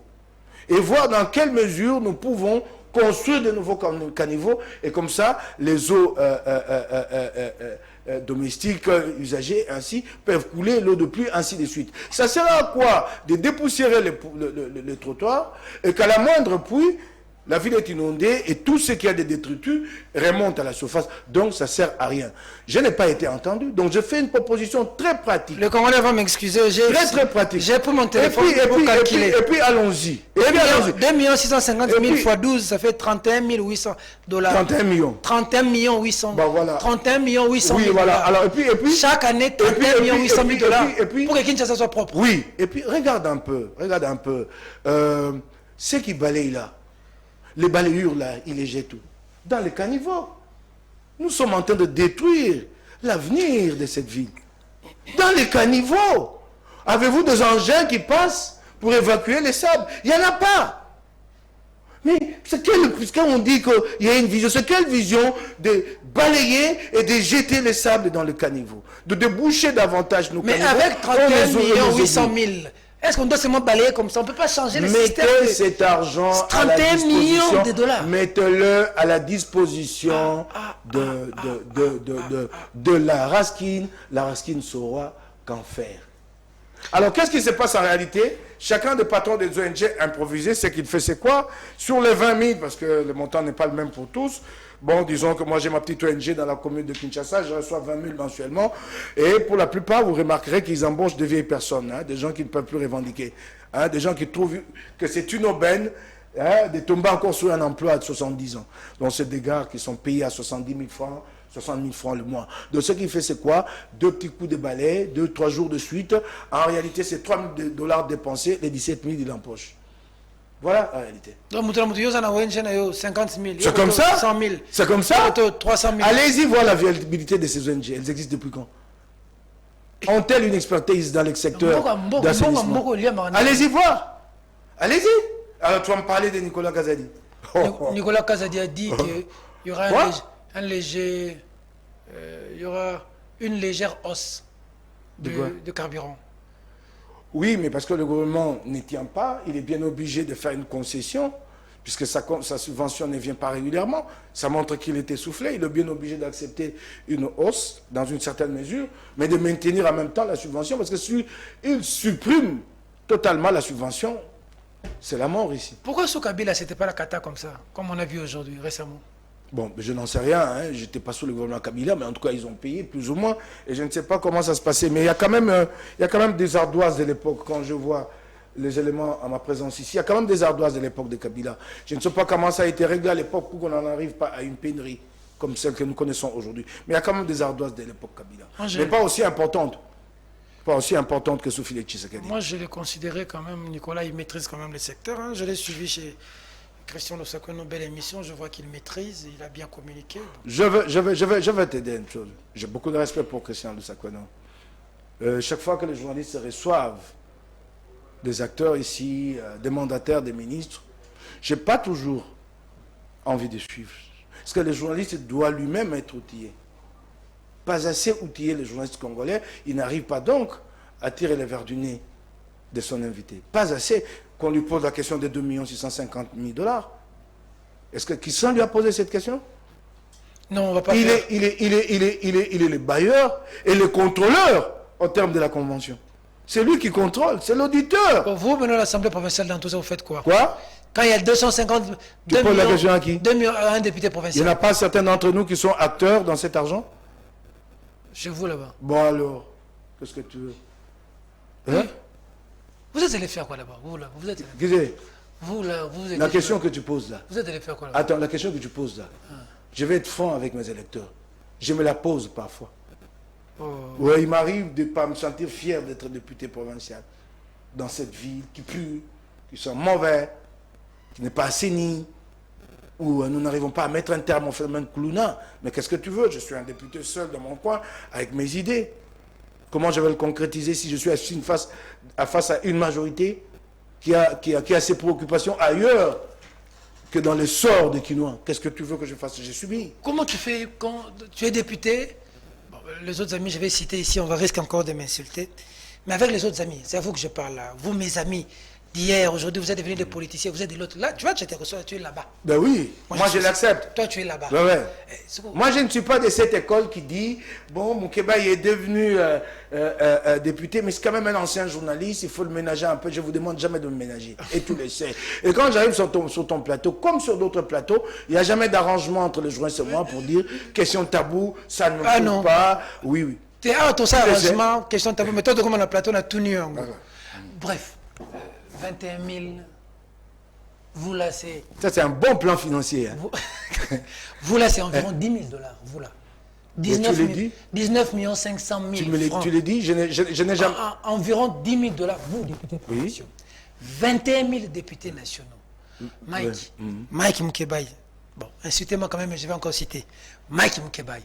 et voir dans quelle mesure nous pouvons construire de nouveaux caniveaux et comme ça, les eaux domestiques, usagées, ainsi, peuvent couler l'eau de pluie, ainsi de suite. Ça sert à quoi? De dépoussiérer les trottoirs et qu'à la moindre pluie, la ville est inondée et tout ce qui a des détritus remonte à la surface. Donc, ça ne sert à rien. Je n'ai pas été entendu. Donc, je fais une proposition très pratique. Le Congolais va m'excuser. Très pratique. J'ai pris mon téléphone pour calculer. Et puis, allons-y. 2 650 000 fois 12, ça fait 31 800 $. 31 millions. 31 800 000. Voilà. 31 800 000 Oui, voilà. Alors, et puis, chaque année, 31 800 000 $. Pour que Kinshasa soit propre. Oui. Et puis, regarde un peu. Ce qui balaye là. Les balayures là, ils les jettent tout. Dans les caniveaux. Nous sommes en train de détruire l'avenir de cette ville. Dans les caniveaux. Avez-vous des engins qui passent pour évacuer les sables? Il n'y en a pas. Mais quand on dit qu'il y a une vision, c'est quelle vision de balayer et de jeter les sables dans le caniveau? De déboucher davantage nos caniveaux. Mais avec 31 800 000, est-ce qu'on doit seulement balayer comme ça? On ne peut pas changer le système. Mettez cet argent 31 millions de $. Mettez-le à la disposition de la Raskin. La Raskin saura qu'en faire. Alors, qu'est-ce qui se passe en réalité? Chacun des patrons des ONG improvisés, ce qu'il fait, c'est quoi? Sur les 20 000, parce que le montant n'est pas le même pour tous, bon, disons que moi j'ai ma petite ONG dans la commune de Kinshasa, je reçois 20 000 mensuellement, et pour la plupart, vous remarquerez qu'ils embauchent de vieilles personnes, hein, des gens qui ne peuvent plus revendiquer, hein, des gens qui trouvent que c'est une aubaine, hein, de tomber encore sur un emploi à 70 ans. Donc c'est des gars qui sont payés à 70 000 francs, 60 000 francs le mois. Donc ce qu'il fait, c'est quoi? 2 petits coups de balai, 2-3 jours de suite. En réalité, c'est 3 000 $ dépensés, les 17 000, il empoche. Voilà la réalité. C'est comme ça? 100 000. C'est comme ça? 300 000. Allez-y voir la viabilité de ces ONG. Elles existent depuis quand? Ont-elles une expertise dans le secteur d'assainissement? Allez-y voir. Allez-y. Alors tu vas me parler de Nicolas Kazadi. Nicolas Kazadi a dit qu'il y aura il y aura une légère hausse de carburant. Oui, mais parce que le gouvernement n'y tient pas, il est bien obligé de faire une concession, puisque sa subvention ne vient pas régulièrement. Ça montre qu'il est essoufflé. Il est bien obligé d'accepter une hausse, dans une certaine mesure, mais de maintenir en même temps la subvention, parce que si il supprime totalement la subvention, c'est la mort ici. Pourquoi sous Kabila, c'était pas la cata comme ça, comme on a vu aujourd'hui, récemment? Bon, je n'en sais rien, hein. Je n'étais pas sous le gouvernement Kabila, mais en tout cas, ils ont payé plus ou moins. Et je ne sais pas comment ça se passait. Mais il y a quand même des ardoises de l'époque. Quand je vois les éléments à ma présence ici, il y a quand même des ardoises de l'époque de Kabila. Je ne sais pas comment ça a été réglé à l'époque pour qu'on n'en arrive pas à une pénurie comme celle que nous connaissons aujourd'hui. Mais il y a quand même des ardoises de l'époque Kabila. Mais pas aussi importantes. Pas aussi importante que sous Félix Tshisekedi. Moi, je l'ai considéré quand même, Nicolas, il maîtrise quand même le secteur. Hein. Je l'ai suivi chez Christian Lusakano, belle émission, je vois qu'il maîtrise, il a bien communiqué. Donc. Je vais t'aider une chose. J'ai beaucoup de respect pour Christian Lusakano. Chaque fois que les journalistes reçoivent des acteurs ici, des mandataires, des ministres, je n'ai pas toujours envie de suivre. Parce que le journaliste doit lui-même être outillé. Pas assez outillé, les journalistes congolais, il n'arrive pas donc à tirer les verres du nez de son invité. Pas assez qu'on lui pose la question des 2 650 000 $. Est-ce que Kissan lui a posé cette question? Non, on va pas il est le bailleur et le contrôleur en termes de la convention. C'est lui qui contrôle, c'est l'auditeur. Bon, vous, maintenant, l'Assemblée provinciale, dans tout ça, vous faites quoi? Quoi? Quand il y a 250... Tu poses la question à qui? 2 millions à un député provincial. Il n'y en a pas certains d'entre nous qui sont acteurs dans cet argent? Chez vous, là-bas. Bon alors, qu'est-ce que tu veux? Hein? Vous êtes allé faire quoi là-bas? Vous, là, vous êtes... Vous, là, vous êtes... La question que tu poses là. Vous êtes allé faire quoi là-bas? Attends, la question que tu poses là. Je vais être franc avec mes électeurs. Je me la pose parfois. Oh. Ouais, il m'arrive de ne pas me sentir fier d'être député provincial dans cette ville qui pue, qui sent mauvais, qui n'est pas assainie, où nous n'arrivons pas à mettre un terme au phénomène Koulouna. Mais qu'est-ce que tu veux? Je suis un député seul dans mon coin, avec mes idées. Comment je vais le concrétiser si je suis assis face à une majorité qui a ses préoccupations ailleurs que dans les sorts des Quinois? Qu'est-ce que tu veux que je fasse? J'ai subi. Comment tu fais quand tu es député? Bon, les autres amis, je vais citer ici, on va risquer encore de m'insulter. Mais avec les autres amis, c'est à vous que je parle là. Vous, mes amis, d'hier, aujourd'hui, vous êtes devenus des politiciens, vous êtes de l'autre. Là, tu vois, tu te reçois, tu es là-bas. Ben oui, moi je l'accepte. Toi, tu es là-bas. Ben ouais. Bon. Moi, je ne suis pas de cette école qui dit, bon, Moukeba est devenu député, mais c'est quand même un ancien journaliste, il faut le ménager un peu. Je ne vous demande jamais de me ménager. Et tu le sais. Et quand j'arrive sur ton plateau, comme sur d'autres plateaux, il n'y a jamais d'arrangement entre les journalistes et moi pour dire, question tabou, ça ne me touche pas. Oui, oui. Tu es tout ça, arrangement, question tabou. Mais toi, comme on a plateau, on a tout nu en gros. Bref. 21 000, vous là c'est... Ça c'est un bon plan financier. Hein. Vous là c'est environ 10 000 $, vous là. 19 500 000 francs. Tu l'as dit, je n'ai jamais... Environ 10 000 $, vous députés provinciaux. 21 000 députés nationaux. Mike, Mike Moukebaye. Bon, insultez-moi quand même, mais je vais encore citer. Mike Moukebaye,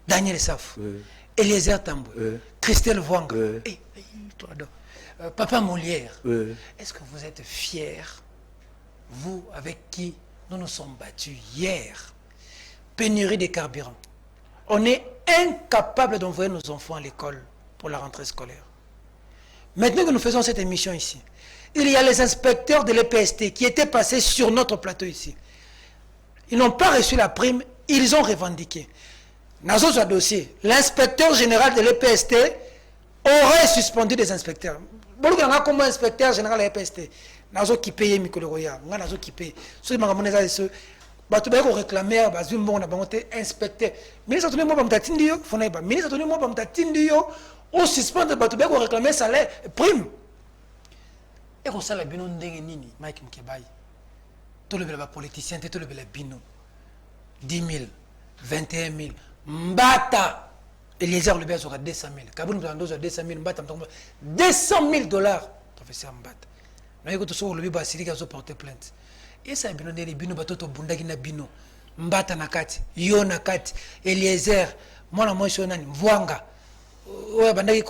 Daniel Saf, Eliezer Tambou, Christelle Vouanga, Papa Molière, est-ce que vous êtes fiers, vous avec qui nous nous sommes battus hier? Pénurie des carburants. On est incapable d'envoyer nos enfants à l'école pour la rentrée scolaire. Maintenant que nous faisons cette émission ici, il y a les inspecteurs de l'EPST qui étaient passés sur notre plateau ici. Ils n'ont pas reçu la prime, ils ont revendiqué. Dans ce dossier, l'inspecteur général de l'EPST aurait suspendu des inspecteurs. Comme inspecteur général de l'EPST, nazo qui paye Mikoloya, nazo qui paye. Ceux qui m'ont dit ça, bato ba ko réclamer ba zumbo na bangote inspecteur. Ministre tuni mo ba mtatindi yo, fona ba. Ministre tuni mo ba mtatindi yo, o suspendre bato ba ko réclamer salaire prime. Et ko sala bino ndenge nini, Mike Moukebaye. Tout le ba politicien, tout le ba bino. 10 000, 21 000, mbata. Eliezer le aura 200 000. Kaboun Blando a 200 000. Mbata 200 000 $. Professeur Mbata. Nous avons tous le bébé Siri qui a porté plainte. Et ça, bino les bino batoto bundagi na bino. Mbata nakati, yo nakati, Eliezer, moi na moi shonani, Mvwanga. oyo bandaki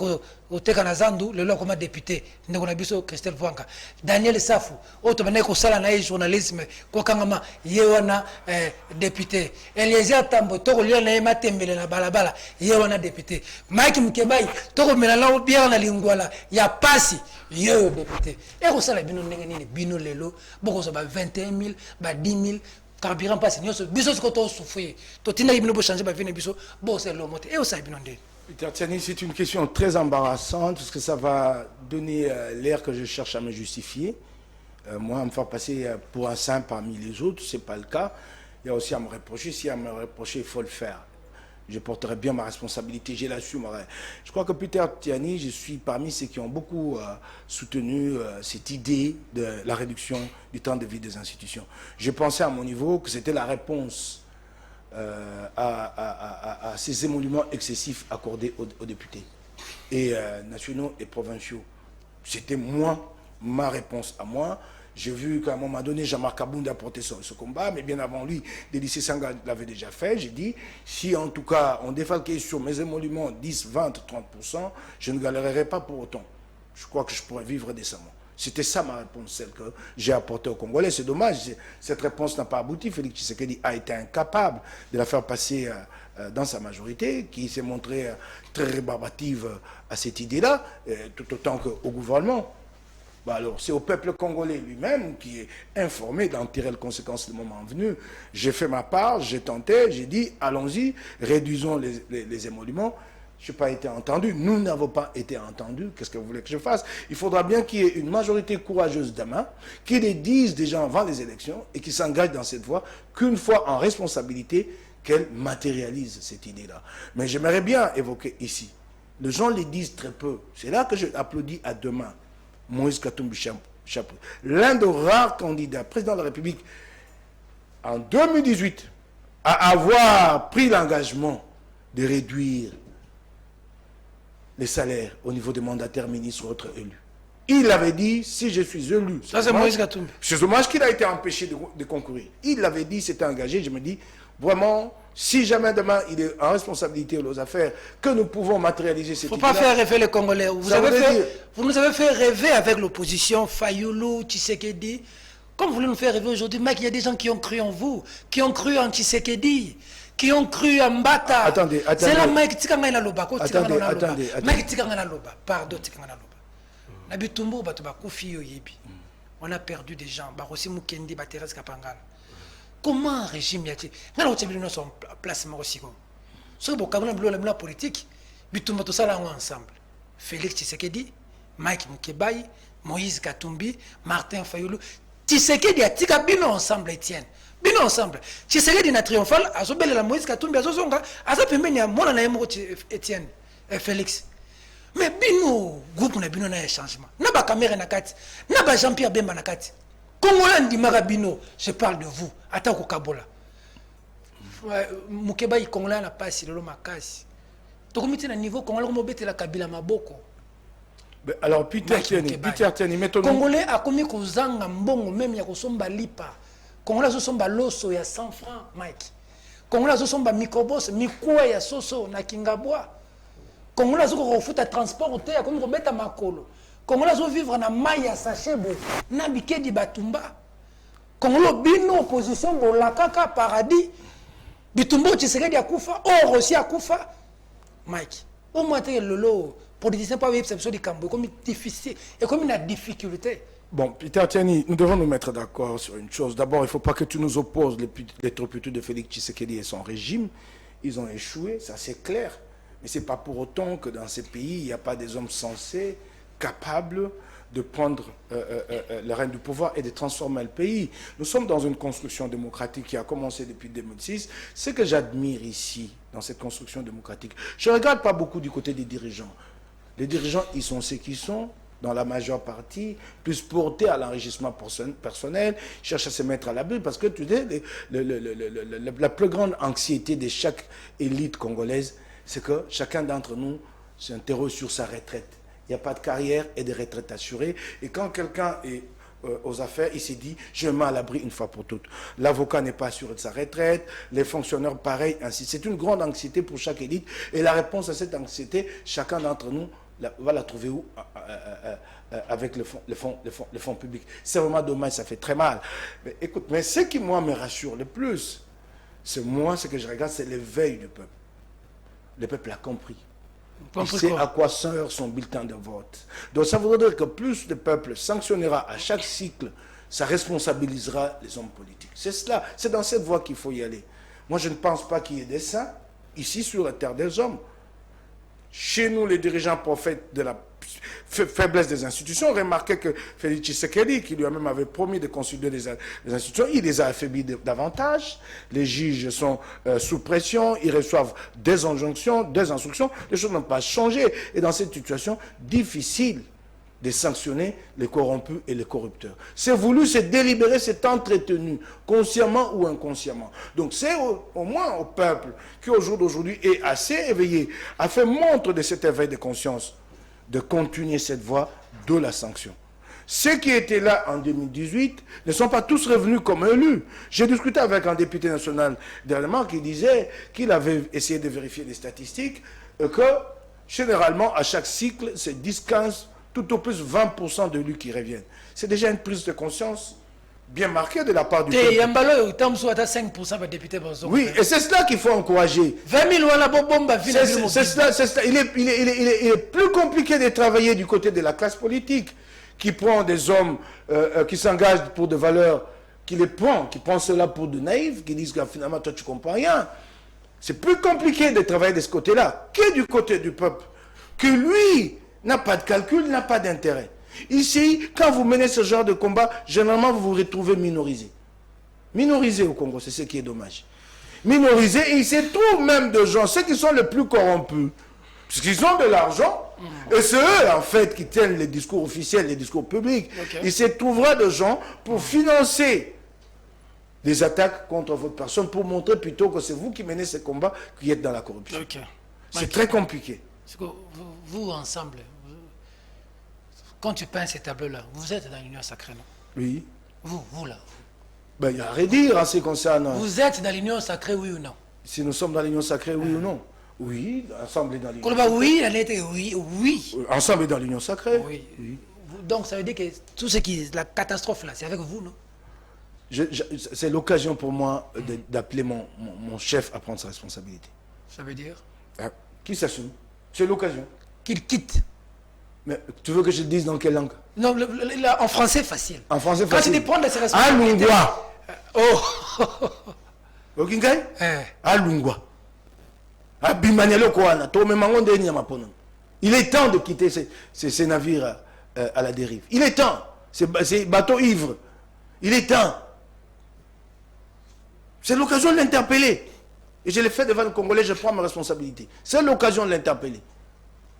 koteka na zandu lelo akoma député ndeko na biso Christelle Vwanga. Daniel Safu oyo tobandaki kosala na ye journalisme kokangama ye wana député. Eliezer Tambo tokolia na ye matembele na balabala ye wana député. Mike Mukebai tokomela na biara na lingwala ya pasi ye oyo député. Ekosala bino ndenge nini bino lelo bokozo ba 21 000 ba 10 000 carburant passe nyonso biso siko to souffrir to tinda bino bo changer ba vie na biso bo c'est le mote et o sa bino ndé. Peter Tiani, c'est une question très embarrassante parce que ça va donner l'air que je cherche à me justifier. Moi, à me faire passer pour un saint parmi les autres, c'est pas le cas. Il y a aussi à me reprocher. Si à me reprocher, il faut le faire. Je porterai bien ma responsabilité, je l'assumerai. Je crois que Peter Tiani, je suis parmi ceux qui ont beaucoup soutenu cette idée de la réduction du temps de vie des institutions. Je pensais à mon niveau que c'était la réponse à ces émoluments excessifs accordés aux députés et nationaux et provinciaux. C'était moi, ma réponse à moi. J'ai vu qu'à un moment donné, Jean-Marc Kabound a porté ce combat, mais bien avant lui, Délice Sanga l'avait déjà fait. J'ai dit, si en tout cas on défalquait sur mes émoluments 10, 20, 30%, je ne galérerais pas pour autant. Je crois que je pourrais vivre décemment. C'était ça ma réponse, celle que j'ai apportée aux Congolais. C'est dommage, cette réponse n'a pas abouti. Félix Tshisekedi a été incapable de la faire passer dans sa majorité, qui s'est montrée très rébarbative à cette idée-là, tout autant qu'au gouvernement. Bah alors, c'est au peuple congolais lui-même qui est informé d'en tirer les conséquences le moment venu. J'ai fait ma part, j'ai tenté, j'ai dit, allons-y, réduisons les émoluments. Je n'ai pas été entendu. Nous n'avons pas été entendus. Qu'est-ce que vous voulez que je fasse? Il faudra bien qu'il y ait une majorité courageuse demain qui les dise déjà avant les élections et qui s'engage dans cette voie qu'une fois en responsabilité, qu'elle matérialise cette idée-là. Mais j'aimerais bien évoquer ici. Les gens les disent très peu. C'est là que je applaudis à demain Moïse Katumbi Chaput, l'un des rares candidats président de la République en 2018 à avoir pris l'engagement de réduire les salaires au niveau des mandataires, ministres ou autres élus. Il avait dit, si je suis élu... Ça, c'est Moïse Katumbi. C'est dommage qu'il a été empêché de concourir. Il l'avait dit, s'était engagé. Je me dis, vraiment, si jamais demain il est en responsabilité aux affaires, que nous pouvons matérialiser cette idée-là. Il ne faut pas faire rêver les Congolais. Vous nous avez fait rêver avec l'opposition, Fayoulou, Tshisekedi. Comme vous voulez nous faire rêver aujourd'hui, mec, il y a des gens qui ont cru en vous, qui ont cru en Tshisekedi, qui ont cru en Mbata. Attendez. C'est là, mec, Tikangana Loba. Attendez. Mec, Tikangana Loba. Pardon, Tikangana Loba. Nabitumbo, Batoba, Kofi, Yebi. On a perdu des gens. Barossi Mukendi, Bateres Kapangala. Comment un régime y a-t-il? Nous avons son placement aussi. Ce que la politique, Bitumba tout ça là ensemble. Félix Tshisekedi, Mike Mukebai, Moïse Katumbi, Martin Fayoulou. Tshisekedi a tika bino ensemble, Etienne. Bino ensemble. Tshisekedi na triomphal, a sobele la Moïse Katumbi, a zozonga, a sa pembeni a mona na yemo Etienne, Félix. Mais bino, groupe na bino na changement. Na ba caméra na kati, na ba Jean-Pierre Bemba na kati. Congolais ndi marabino, je parle de vous. Attends Kabola. Mukebai Congolais na pasi lelo makasi. Tokomiti na niveau Congolais comme obete la Kabila maboko. Alors Peter Tiani, mettons. Congolais a commis kozanga mbongo même ya kosomba lipa. Congolais somba loso ya 100 francs Mike. Congolais somba microbos mikuwa ya soso na kingabwa. Congolais ko futa transport te ya komi ko beta makolo. Congolais vivre na mai ya sachebo na bikedi batumba. Congolais bino opposition bolakaka paradis. Bitumbo Tshisekedi akufa, or aussi akufa. Mike, au moins le lolo politicien pas vivre cette cambo comme difficile et comme une difficulté. Bon, Peter Tiani, nous devons nous mettre d'accord sur une chose. D'abord, il ne faut pas que tu nous opposes les turpitudes de Félix Tshisekedi et son régime. Ils ont échoué, ça c'est clair. Mais ce n'est pas pour autant que dans ces pays, il n'y a pas des hommes sensés, capables de prendre le règne du pouvoir et de transformer le pays. Nous sommes dans une construction démocratique qui a commencé depuis 2006. Ce que j'admire ici, dans cette construction démocratique, je ne regarde pas beaucoup du côté des dirigeants. Les dirigeants, ils sont ceux qui sont, dans la majeure partie, plus portés à l'enrichissement personnel, cherchent à se mettre à l'abri, parce que tu sais, la plus grande anxiété de chaque élite congolaise, c'est que chacun d'entre nous s'interroge sur sa retraite. Il n'y a pas de carrière et de retraite assurée. Et quand quelqu'un est aux affaires, il s'est dit, je me mets à l'abri une fois pour toutes. L'avocat n'est pas assuré de sa retraite, les fonctionnaires pareil, ainsi. C'est une grande anxiété pour chaque élite. Et la réponse à cette anxiété, chacun d'entre nous va la trouver où? Avec le fonds public. C'est vraiment dommage, ça fait très mal. Mais écoute, mais ce qui, moi, me rassure le plus, c'est moi, ce que je regarde, c'est l'éveil du peuple. Le peuple a compris. Il sait à quoi sert son bulletin de vote. Donc ça voudrait dire que plus le peuple sanctionnera à chaque cycle, ça responsabilisera les hommes politiques. C'est cela, c'est dans cette voie qu'il faut y aller. Moi, je ne pense pas qu'il y ait des saints ici sur la terre des hommes. Chez nous, les dirigeants prophètes de la faiblesse des institutions, remarquez que Félix Tshisekedi, qui lui-même avait promis de consolider les institutions, il les a affaiblis davantage. Les juges sont sous pression, ils reçoivent des injonctions, des instructions. Les choses n'ont pas changé. Et dans cette situation, difficile de sanctionner les corrompus et les corrupteurs. C'est voulu, c'est délibéré, c'est entretenu, consciemment ou inconsciemment. Donc c'est au moins au peuple qui, au jour d'aujourd'hui, est assez éveillé, a fait montre de cet éveil de conscience, de continuer cette voie de la sanction. Ceux qui étaient là en 2018 ne sont pas tous revenus comme élus. J'ai discuté avec un député national dernièrement qui disait qu'il avait essayé de vérifier les statistiques et que, généralement, à chaque cycle, c'est 10-15%, tout au plus 20% de lui qui reviennent. C'est déjà une prise de conscience bien marquée de la part du peuple. Oui, et c'est cela qu'il faut encourager. 20 000 c'est cela. Il est plus compliqué de travailler du côté de la classe politique, qui prend des hommes qui s'engagent pour des valeurs, qui prend cela pour de naïfs, qui disent que finalement, toi, tu ne comprends rien. C'est plus compliqué de travailler de ce côté-là que du côté du peuple, que lui n'a pas de calcul, n'a pas d'intérêt. Ici, quand vous menez ce genre de combat, généralement, vous vous retrouvez minorisé. Minorisé au Congo, c'est ce qui est dommage. Minorisé, et il se trouve même de gens, ceux qui sont les plus corrompus, parce qu'ils ont de l'argent, et c'est eux, en fait, qui tiennent les discours officiels, les discours publics. Okay. Il se trouvera de gens pour financer des attaques contre votre personne, pour montrer plutôt que c'est vous qui menez ce combat, qui êtes dans la corruption. Okay. C'est très compliqué. Vous, ensemble, quand tu peins ces tableaux-là, vous êtes dans l'union sacrée, non? Oui. Vous là. Ben, il n'y a à redire en ce qui concerne. Vous êtes dans l'union sacrée, oui ou non? Si nous sommes dans l'union sacrée, oui ou non? Oui, ensemble dans l'union sacrée. Oui, elle était oui. Ensemble dans l'union sacrée. Oui. Donc ça veut dire que tout ce qui est la catastrophe là, c'est avec vous, non? C'est l'occasion pour moi d'appeler mon chef à prendre sa responsabilité. Ça veut dire? Qui s'assume? C'est l'occasion. Qu'il quitte. Mais tu veux que je le dise dans quelle langue? Non, en français facile. En français facile. Quand il prend ses responsabilités. Alungwa. Oh. Okingai? Alungwa. Abimanielo Koana. Il est temps de quitter ces navires à la dérive. Il est temps. Ces bateaux ivres. Il est temps. C'est l'occasion de l'interpeller. Et je l'ai fait devant le Congolais, je prends mes responsabilités. C'est l'occasion de l'interpeller.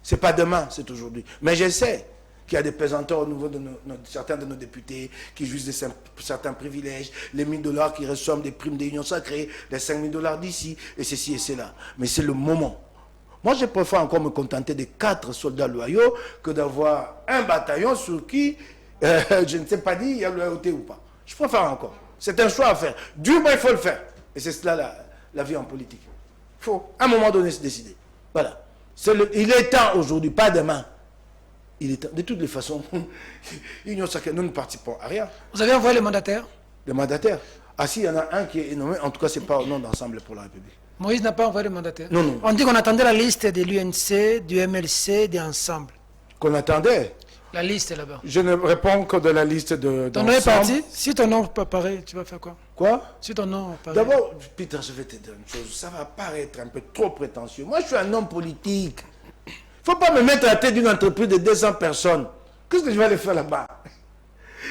Ce n'est pas demain, c'est aujourd'hui. Mais je sais qu'il y a des pesanteurs au niveau de certains de nos députés qui jouissent de certains privilèges, les 1 000 $ qui reçoivent des primes d'union sacrée, les 5 000 $ d'ici, et ceci et cela. Mais c'est le moment. Moi, je préfère encore me contenter de 4 soldats loyaux que d'avoir un bataillon sur qui, je ne sais pas dire, il y a loyauté ou pas. Je préfère encore. C'est un choix à faire. Du moins, il faut le faire. Et c'est cela la vie en politique. Il faut, à un moment donné, se décider. Voilà. Il est temps aujourd'hui, pas demain. Il est temps. De toutes les façons, l'Union sacrée, nous ne participons à rien. Vous avez envoyé les mandataires? Les mandataires? Ah si, il y en a un qui est nommé. En tout cas, ce n'est pas au nom d'Ensemble pour la République. Moïse n'a pas envoyé les mandataires? Non, non. On dit qu'on attendait la liste de l'UNC, du MLC, des Ensemble. Qu'on attendait? La liste est là-bas. Je ne réponds que de la liste de... Ton nom est parti? Si ton nom paraît, tu vas faire quoi? Quoi? Si ton nom paraît... D'abord, Peter, je vais te dire une chose. Ça va paraître un peu trop prétentieux. Moi, je suis un homme politique. Il ne faut pas me mettre à la tête d'une entreprise de 200 personnes. Qu'est-ce que je vais aller faire là-bas?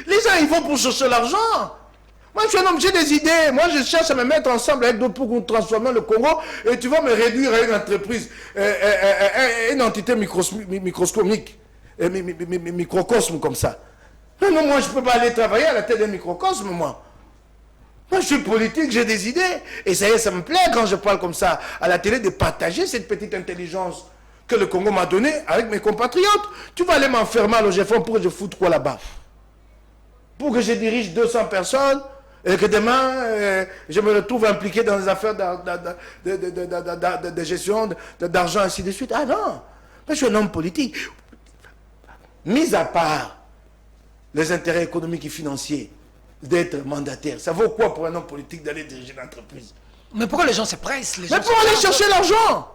Les gens, ils vont pour chercher l'argent. Moi, je suis un homme, j'ai des idées. Moi, je cherche à me mettre ensemble avec d'autres pour transformer le Congo. Et tu vas me réduire à une entreprise, une entité microscopique. Microcosme comme ça. Non, moi je ne peux pas aller travailler à la tête d'un microcosme, moi. Moi je suis politique, j'ai des idées. Et ça y est, ça me plaît quand je parle comme ça à la télé de partager cette petite intelligence que le Congo m'a donnée avec mes compatriotes. Tu vas aller m'enfermer à l'OGFON pour que je foute quoi là-bas? pour que je dirige 200 personnes et que demain, je me retrouve impliqué dans les affaires de gestion d'argent, ainsi de suite. Ah non, moi, je suis un homme politique. Mis à part les intérêts économiques et financiers d'être mandataire, ça vaut quoi pour un homme politique d'aller diriger l'entreprise? Mais pourquoi les gens se pressent? Mais pour aller chercher l'argent.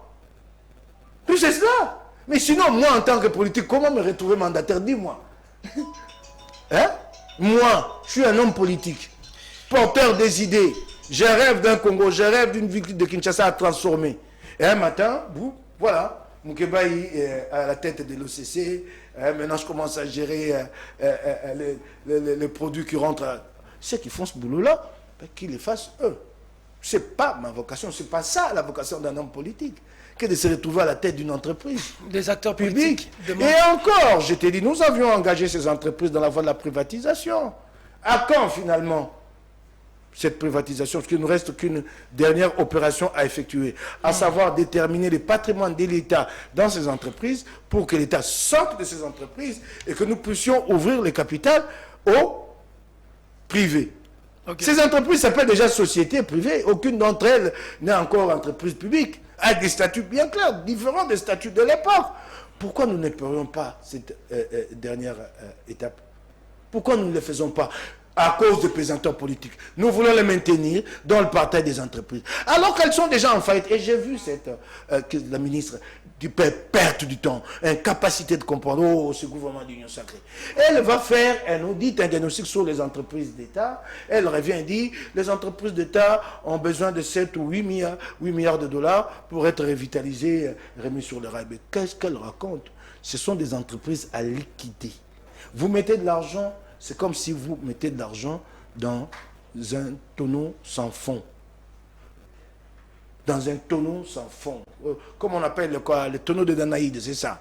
Puis c'est cela. Mais sinon, moi, en tant que politique, comment me retrouver mandataire? Dis-moi. Hein? Moi, je suis un homme politique, porteur des idées. Je rêve d'un Congo, je rêve d'une ville de Kinshasa à transformer. Et un matin, voilà, Moukebaï est à la tête de l'OCC. Maintenant, je commence à gérer les produits qui rentrent. Ceux qui font ce boulot-là, qu'ils les fassent eux. Ce n'est pas ma vocation, ce n'est pas ça la vocation d'un homme politique, que de se retrouver à la tête d'une entreprise. Des acteurs publics. Et encore, je t'ai dit, nous avions engagé ces entreprises dans la voie de la privatisation. À quand finalement cette privatisation? Parce qu'il ne nous reste qu'une dernière opération à effectuer, à savoir déterminer les patrimoines de l'État dans ces entreprises pour que l'État sorte de ces entreprises et que nous puissions ouvrir les capitales aux privés. Okay. Ces entreprises s'appellent déjà sociétés privées. Aucune d'entre elles n'est encore entreprise publique, avec des statuts bien clairs, différents des statuts de l'époque. Pourquoi nous n'épurions pas cette dernière étape? Pourquoi nous ne le faisons pas? À cause des pesanteurs politiques. Nous voulons les maintenir dans le partage des entreprises. Alors qu'elles sont déjà en faillite. Et j'ai vu la ministre du perte du temps, incapacité de comprendre, ce gouvernement d'union sacrée. Elle va faire un audit, un diagnostic sur les entreprises d'État. Elle revient et dit, les entreprises d'État ont besoin de 7 ou 8 milliards de dollars pour être revitalisées, remises sur le rail. Mais qu'est-ce qu'elle raconte? Ce sont des entreprises à liquider. Vous mettez de l'argent, c'est comme si vous mettez de l'argent dans un tonneau sans fond. Dans un tonneau sans fond. Comme on appelle le tonneau de Danaïde, c'est ça.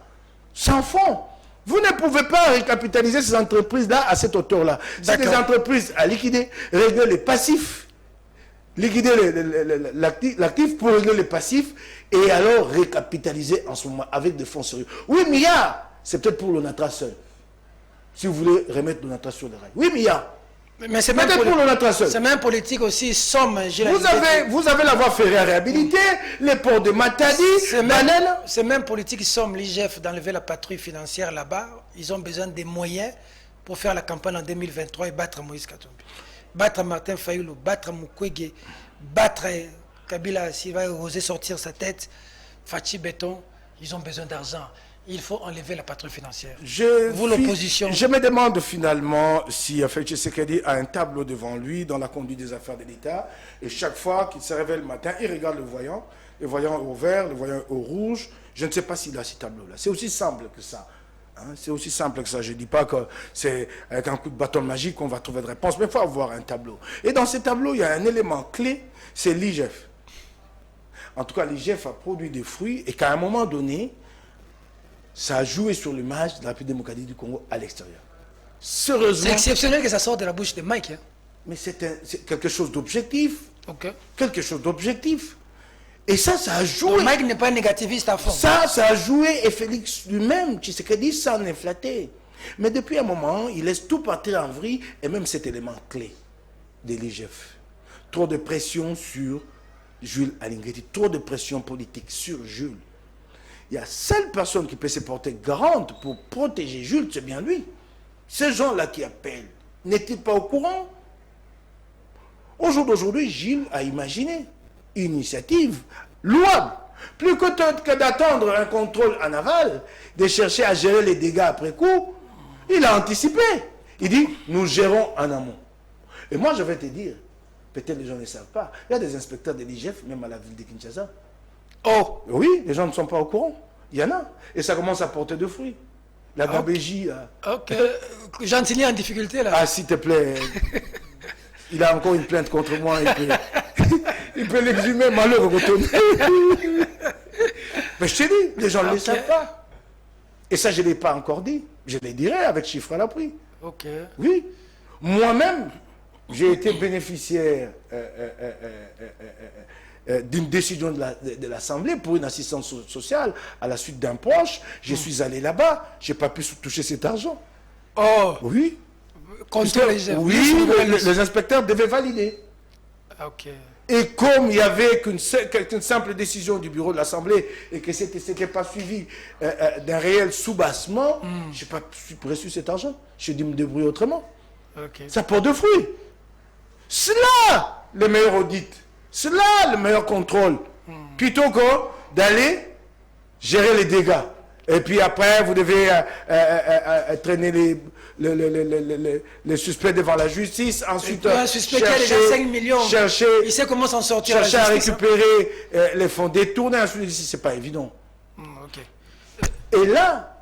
Sans fond. Vous ne pouvez pas recapitaliser ces entreprises-là à cette hauteur-là. C'est des entreprises à liquider, régler les passifs, liquider l'actif pour régler les passifs et alors recapitaliser en ce moment avec des fonds sérieux. 8 milliards, c'est peut-être pour l'ONATRA seul. Si vous voulez remettre l'ONATRA sur les rails. 8 milliards. Mais c'est même, politique aussi, somme. Vous avez la voie ferrée réhabilitée, les ports de Matadi, c'est même politique, somme. L'IGF d'enlever la patrouille financière là-bas. Ils ont besoin des moyens pour faire la campagne en 2023 et battre Moïse Katumbi. Battre Martin Fayoulou, battre Mukwege, battre Kabila s'il va oser sortir sa tête, Fachi Béton. Ils ont besoin d'argent. Il faut enlever la patrouille financière. Vous, l'opposition. Je me demande finalement si Félix Tshisekedi a un tableau devant lui dans la conduite des affaires de l'État. Et chaque fois qu'il se réveille le matin, il regarde le voyant au vert, le voyant au rouge. Je ne sais pas s'il a ce tableau-là. C'est aussi simple que ça. Hein? C'est aussi simple que ça. Je ne dis pas que c'est avec un coup de bâton magique qu'on va trouver de réponse, mais il faut avoir un tableau. Et dans ce tableau, il y a un élément clé, c'est l'IGF. En tout cas, l'IGF a produit des fruits et qu'à un moment donné, ça a joué sur l'image de la République démocratique du Congo à l'extérieur. C'est exceptionnel que ça sorte de la bouche de Mike. Hein? Mais c'est quelque chose d'objectif. Okay. Quelque chose d'objectif. Et ça a joué. Donc Mike n'est pas négativiste à fond. Ça a joué et Félix lui-même, Tshisekedi, s'en est flatté. Mais depuis un moment, il laisse tout partir en vrille et même cet élément clé de l'IGF. Trop de pression sur Jules Alinghetti, trop de pression politique sur Jules. Il y a seule personne qui peut se porter garante pour protéger Jules, c'est bien lui. Ces gens-là qui appellent, n'est-il pas au courant? Au jour d'aujourd'hui, Gilles a imaginé une initiative louable. Plus que d'attendre un contrôle en aval, de chercher à gérer les dégâts après coup, il a anticipé. Il dit, nous gérons en amont. Et moi, je vais te dire, peut-être les gens ne savent pas, il y a des inspecteurs de l'IGF, même à la ville de Kinshasa. Oh! Oui, les gens ne sont pas au courant. Il y en a. Et ça commence à porter de fruits. La Gabégie... Ok. Gentilly en difficulté, là. Ah, s'il te plaît. Il a encore une plainte contre moi. Il peut l'exhumer, malheureux retourner. Mais je te dis, les gens ne le savent pas. Et ça, je ne l'ai pas encore dit. Je le dirai avec chiffre à l'appui. Ok. Oui. Moi-même, j'ai été bénéficiaire d'une décision de l'Assemblée pour une assistance sociale à la suite d'un proche. Je suis allé là-bas. Je n'ai pas pu toucher cet argent. Oh. Oui. Contre les GF. Oui, les inspecteurs devaient valider. Ah, ok. Et comme il n'y avait qu'une simple décision du bureau de l'Assemblée et que ce n'était pas suivi d'un réel soubassement, je n'ai pas reçu cet argent. J'ai dû me débrouiller autrement. Ok. Ça porte de fruits. C'est là le meilleur audit. C'est là le meilleur contrôle. Plutôt que d'aller gérer les dégâts. Et puis après, vous devez traîner les suspects devant la justice. Ensuite, un suspect qui a déjà 5 millions, il sait comment s'en sortir. Chercher à récupérer les fonds détournés. Ensuite, c'est pas évident. Ok. Et là,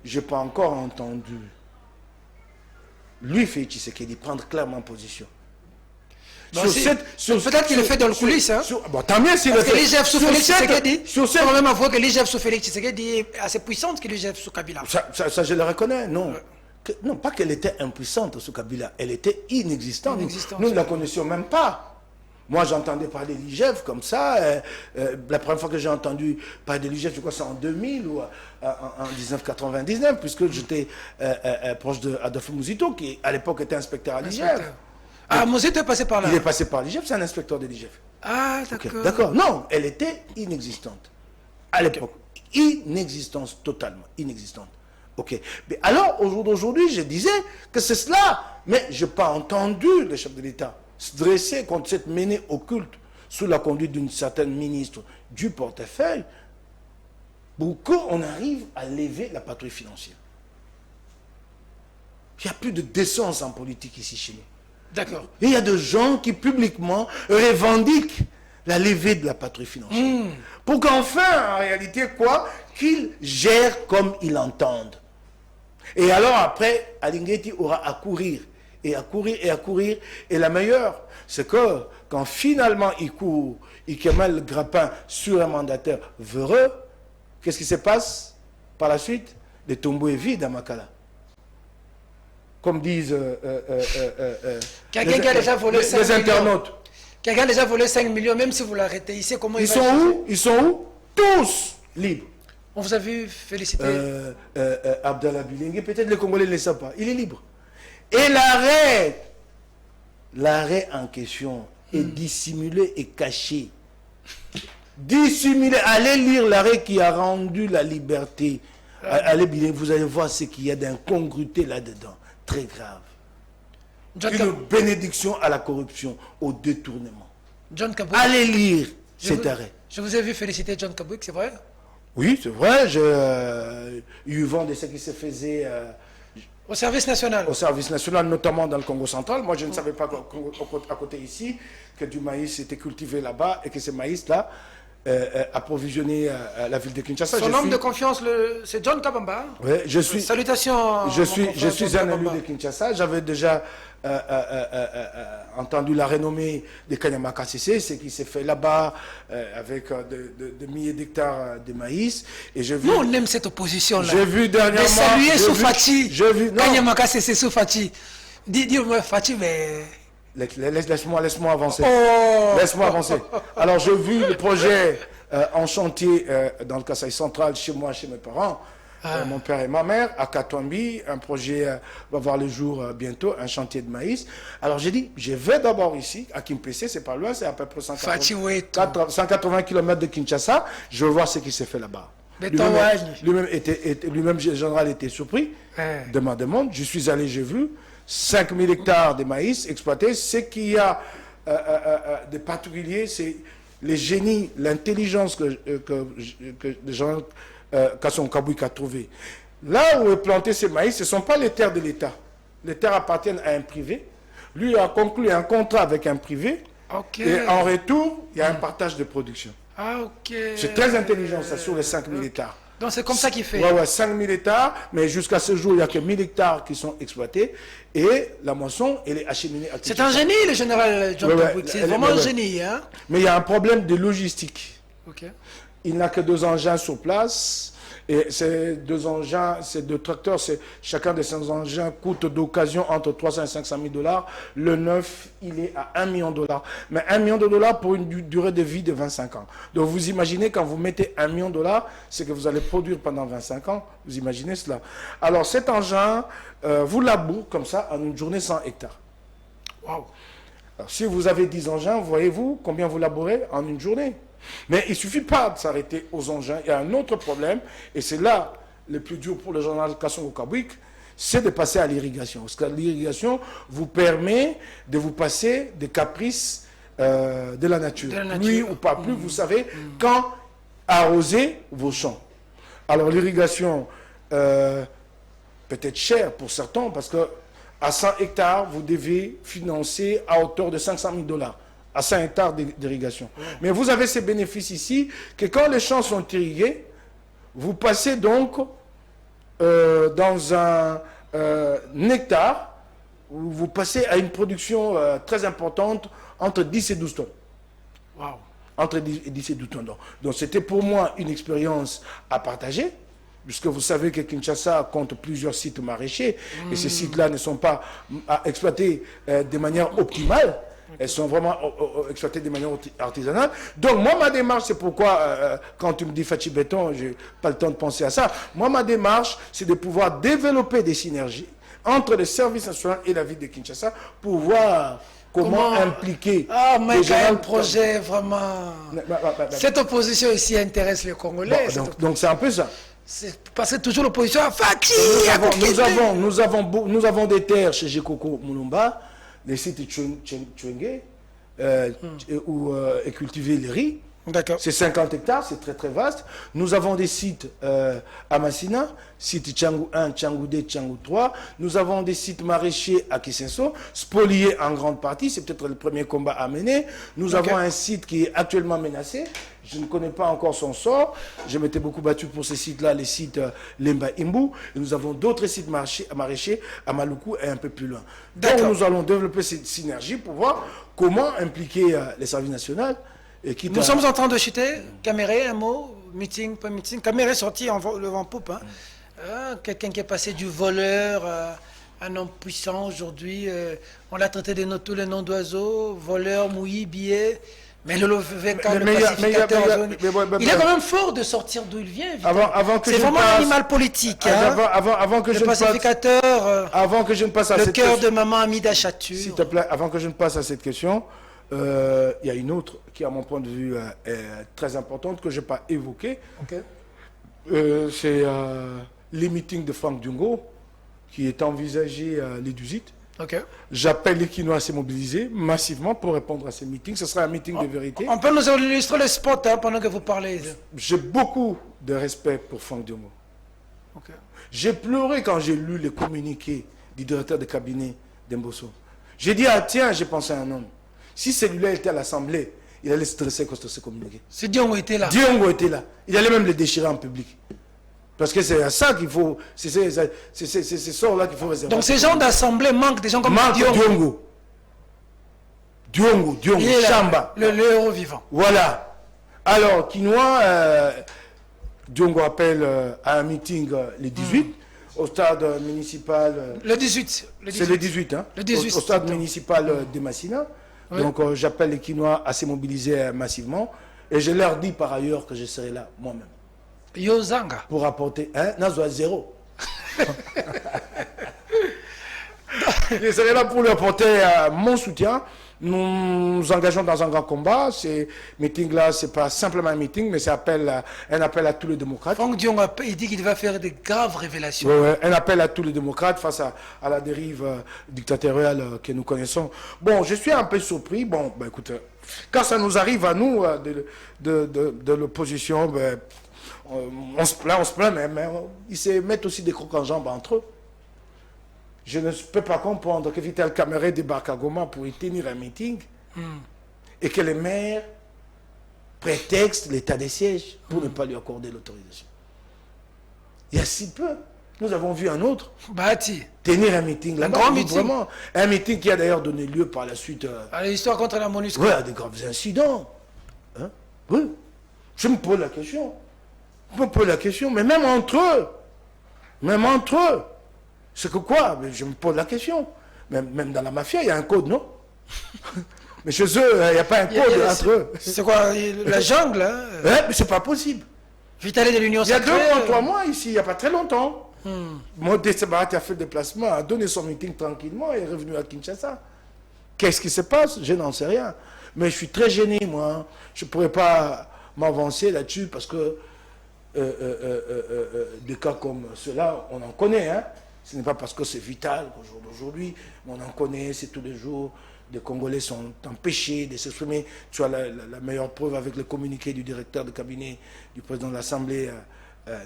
je n'ai pas encore entendu lui, Félix Tshisekedi, prendre clairement position. Bon, peut-être qu'il le fait dans le coulisses. Hein? Bon, tant mieux s'il le fait. Parce que l'IGF sous Félix Tshisekedi, il faut même avouer que l'IGF sous Félix Tshisekedi est assez puissante que l'IGF sous Kabila. Ça, je le reconnais, non. Non, pas qu'elle était impuissante sous Kabila, elle était inexistante. Nous ne la connaissions même pas. Moi, j'entendais parler de l'IGF comme ça. La première fois que j'ai entendu parler de l'IGF, je crois que c'est en 2000 ou en 1999, puisque j'étais proche d'Adolphe Mouzito, qui à l'époque était inspecteur à l'IGF. Ah, Mouzito est passé par là. Il est passé par l'IGF, c'est un inspecteur de l'IGF. Ah, d'accord. Okay, d'accord. Non, elle était inexistante. À l'époque. Inexistence, totalement. Inexistante. Ok. Mais alors, au jour d'aujourd'hui, je disais que c'est cela. Mais je n'ai pas entendu le chef de l'État se dresser contre cette menée occulte sous la conduite d'une certaine ministre du portefeuille pour qu'on arrive à lever la patrouille financière. Il n'y a plus de décence en politique ici chez nous. D'accord. Il y a des gens qui publiquement revendiquent la levée de la patrouille financière. Pour qu'enfin, en réalité, quoi, qu'ils gèrent comme ils l'entendent. Et alors après, Alingeti aura à courir. Et à courir, et à courir. Et la meilleure, c'est que quand finalement il court, il met le grappin sur un mandataire véreux, qu'est-ce qui se passe par la suite? Le tombeau est vide à Makala. Comme disent quelqu'un qui a déjà volé 5 les internautes. Quelqu'un a déjà volé 5 millions, même si vous l'arrêtez, il sait comment ils sont où? Ils sont où? Tous libres. On vous a vu féliciter Abdallah Bilingue, peut-être les Congolais ne le savent pas. Il est libre. Et l'arrêt en question est dissimulé et caché. Dissimulé. Allez lire l'arrêt qui a rendu la liberté. Allez bien, vous allez voir ce qu'il y a d'incongruité là-dedans. Très grave. Une bénédiction à la corruption, au détournement. Allez lire cet arrêt. Je vous ai vu féliciter John Kabouik, c'est vrai? Oui, c'est vrai. J'ai eu vent de ce qui se faisait... au service national. Au service national, notamment dans le Congo central. Moi, je ne savais pas à côté ici que du maïs était cultivé là-bas et que ce maïs-là approvisionné la ville de Kinshasa. Son homme de confiance, c'est John Kabamba. Oui, je suis. Salutations. Je suis un élu de Kinshasa. J'avais déjà entendu la renommée de Kanyamaka Sissé, ce qui s'est fait là-bas avec de milliers d'hectares de maïs. Et nous, on aime cette opposition-là. J'ai vu dernièrement. De saluer Soufati. Kanyamaka Sissé Soufati. Dis-moi, Fati, mais. Laisse-moi avancer. Oh. Laisse-moi avancer. Alors, j'ai vu le projet en chantier dans le Kasaï central, chez moi, chez mes parents, mon père et ma mère, à Katwambi. Un projet va voir le jour bientôt, un chantier de maïs. Alors, j'ai dit, je vais d'abord ici, à Kimpese, c'est pas loin, c'est à peu près 180 km de Kinshasa. Je veux voir ce qui s'est fait là-bas. Lui-même, général, était surpris de ma demande. Je suis allé, j'ai vu. 5000 hectares de maïs exploités. Ce qu'il y a de particulier, c'est les génies, l'intelligence que les gens Kasson Kabouik a trouvé. Là où est planté ce maïs, ce ne sont pas les terres de l'État. Les terres appartiennent à un privé. Lui a conclu un contrat avec un privé. Et en retour, il y a un partage de production. C'est très intelligent, ça, sur les 5000 hectares. Donc c'est comme ça qu'il fait. Ouais, 5000 hectares, mais jusqu'à ce jour, il n'y a que 1000 hectares qui sont exploités. Et la moisson, elle est acheminée à Kinshasa. C'est un génie, le général John Kabouik. C'est vraiment un génie. Hein? Mais il y a un problème de logistique. Il n'a que 2 engins sur place. Et ces deux engins, ces deux tracteurs, chacun de ces engins coûte d'occasion entre 300 et 500 000 $. Le neuf, il est à 1 million de $. Mais 1 million de $ pour une durée de vie de 25 ans. Donc vous imaginez quand vous mettez 1 million de $, c'est que vous allez produire pendant 25 ans. Vous imaginez cela. Alors cet engin, vous laboure comme ça en une journée 100 hectares. Waouh. Alors, si vous avez 10 engins, voyez-vous combien vous labourez en une journée. Mais il ne suffit pas de s'arrêter aux engins. Il y a un autre problème, et c'est là le plus dur pour le journal Kassongo-Kabwik, c'est de passer à l'irrigation. Parce que l'irrigation vous permet de vous passer des caprices de la nature. Pluie ou pas pluie, vous savez quand arroser vos champs. Alors l'irrigation, peut-être chère pour certains, parce que à 100 hectares, vous devez financer à hauteur de 500 000 $. À 100 hectares d'irrigation. Mais vous avez ces bénéfices ici, que quand les champs sont irrigués, vous passez donc dans un hectare, où vous passez à une production très importante, entre 10 et 12 tonnes. Waouh. Entre 10 et 12 tonnes. Donc c'était pour moi une expérience à partager, puisque vous savez que Kinshasa compte plusieurs sites maraîchers, et ces sites-là ne sont pas exploités de manière optimale. Elles sont vraiment exploitées de manière artisanale. Donc, moi, ma démarche, c'est pourquoi, quand tu me dis Fachi Béton, je n'ai pas le temps de penser à ça. Moi, ma démarche, c'est de pouvoir développer des synergies entre les services nationaux et la ville de Kinshasa pour voir comment impliquer... Ah, mais il y a un projet vraiment... Cette opposition ici intéresse les Congolais. Bon, donc, c'est un peu ça. Parce que toujours l'opposition à Fachi. Nous avons des terres chez Jekoko Moulumba, les sites Tchwengue, où est cultivé le riz. C'est 50 hectares, c'est très très vaste. Nous avons des sites à Massina, site Tchangou 1, Tchangou 2, Tchangou 3. Nous avons des sites maraîchers à Kisenso, spoliés en grande partie. C'est peut-être le premier combat à mener. Nous avons un site qui est actuellement menacé. Je ne connais pas encore son sort. Je m'étais beaucoup battu pour ces sites-là, les sites Lemba Imbu. Et nous avons d'autres sites maraîchers à Maluku et un peu plus loin. Donc nous allons développer cette synergie pour voir comment impliquer les services nationaux. Nous sommes en train de chuter. Caméré, un mot, meeting, pas meeting. Caméré est sorti le vent-poupe. Quelqu'un qui est passé du voleur à un homme puissant aujourd'hui. On l'a traité de tous les noms d'oiseaux, voleur, mouilli, billet. Mais le VK, le pacificateur, il est quand même fort de sortir d'où il vient. C'est vraiment un animal politique. Avant que le pacificateur, avant que je ne passe à le cœur de maman Amida Chatur. S'il te plaît, avant que je ne passe à cette question, il y a une autre qui, à mon point de vue, est très importante, que je n'ai pas évoquée. C'est les meetings de Franck Diongo, qui est envisagé les 18. J'appelle les Kinois à se mobiliser massivement pour répondre à ces meetings. Ce sera un meeting de vérité. On peut nous illustrer le spot pendant que vous parlez. J'ai beaucoup de respect pour Franck Diongo. J'ai pleuré quand j'ai lu les communiqués du directeur de cabinet d'Embosso. J'ai dit, ah tiens, j'ai pensé à un homme. Si celui-là était à l'Assemblée, il allait stresser contre ce communiqué. Si Diongo était là. Diongo était là. Il allait même le déchirer en public. Parce que c'est à ça qu'il faut... C'est ces sorts-là qu'il faut réserver. Donc ces gens d'Assemblée manquent des gens comme Diongo. Diongo, Chamba. Le héros vivant. Voilà. Alors, Kinois, Diongo appelle à un meeting les 18 au stade municipal... Le 18. C'est le 18, hein. Le 18. Au stade municipal de Massina. Donc, j'appelle les Kinois à se mobiliser massivement. Et je leur dis par ailleurs que je serai là moi-même. Yozanga. Pour apporter un Nazoa 0. Je serai là pour lui apporter mon soutien. Nous nous engageons dans un grand combat. Ces meetings-là, ce n'est pas simplement un meeting, mais c'est un appel à tous les démocrates. Franck Dion, il dit qu'il va faire des graves révélations. Un appel à tous les démocrates face à la dérive dictatoriale que nous connaissons. Bon, je suis un peu surpris. Bon, ben, écoute, quand ça nous arrive à nous, de l'opposition, ben, on se plaint, mais ils se mettent aussi des crocs en jambes entre eux. Je ne peux pas comprendre que Vital Kamerhe débarque à Goma pour y tenir un meeting et que les maires prétextent l'état des sièges pour ne pas lui accorder l'autorisation. Il y a si peu. Nous avons vu un autre tenir un meeting là-bas. Vraiment, un meeting qui a d'ailleurs donné lieu par la suite à l'histoire contre la MONUSCO. Oui, à des graves incidents. Hein? Oui. Je me pose la question. On me pose la question, mais même entre eux, c'est que quoi? Mais je me pose la question. Même dans la mafia, il y a un code, non? Mais chez eux, il n'y a pas un code entre eux. C'est quoi, la jungle hein? Ouais, mais c'est pas possible. Vitaly de l'Union Il y a sacrée. 2 mois, 3 mois ici, il n'y a pas très longtemps. Modeste Barati a fait le déplacement, a donné son meeting tranquillement et est revenu à Kinshasa. Qu'est-ce qui se passe? Je n'en sais rien. Mais je suis très gêné, moi. Hein. Je ne pourrais pas m'avancer là-dessus parce que des cas comme cela, on en connaît. Hein. Ce n'est pas parce que c'est vital qu'au jour d'aujourd'hui, mais on en connaît, c'est tous les jours. Des Congolais sont empêchés de s'exprimer. Tu as la meilleure preuve avec le communiqué du directeur de cabinet du président de l'Assemblée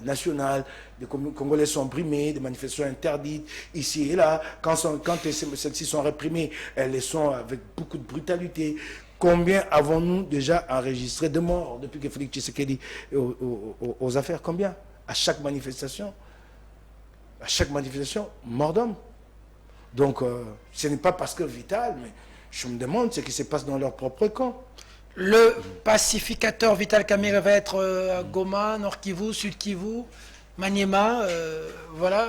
nationale. Des Congolais sont brimés, des manifestations interdites ici et là. Quand celles-ci sont réprimées, elles les sont avec beaucoup de brutalité. Combien avons-nous déjà enregistré de morts depuis que Félix Tshisekedi est aux affaires? Combien? À chaque manifestation, mort d'homme. Donc, ce n'est pas parce que vital, mais je me demande ce qui se passe dans leur propre camp. Le pacificateur Vital Kamerhe va être à Goma, Nord Kivu, Sud Kivu, Maniema, voilà,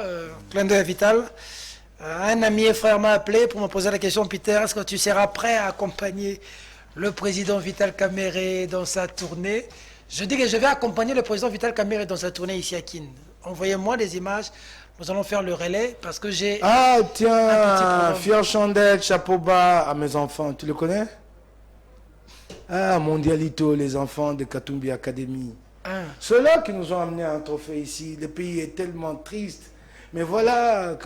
clin d'œil à Vital. Un ami et frère m'a appelé pour me poser la question, Peter, est-ce que tu seras prêt à accompagner le président Vital Kamerhe dans sa tournée? Je dis que je vais accompagner le président Vital Kamerhe dans sa tournée ici à Kin. Envoyez-moi des images. Nous allons faire le relais parce que j'ai... Ah tiens, Fier Chandelle, chapeau bas à mes enfants, tu le connais? Ah, Mondialito, les enfants de Katumbi Academy. Ceux-là qui nous ont amené un trophée ici, le pays est tellement triste. Mais voilà,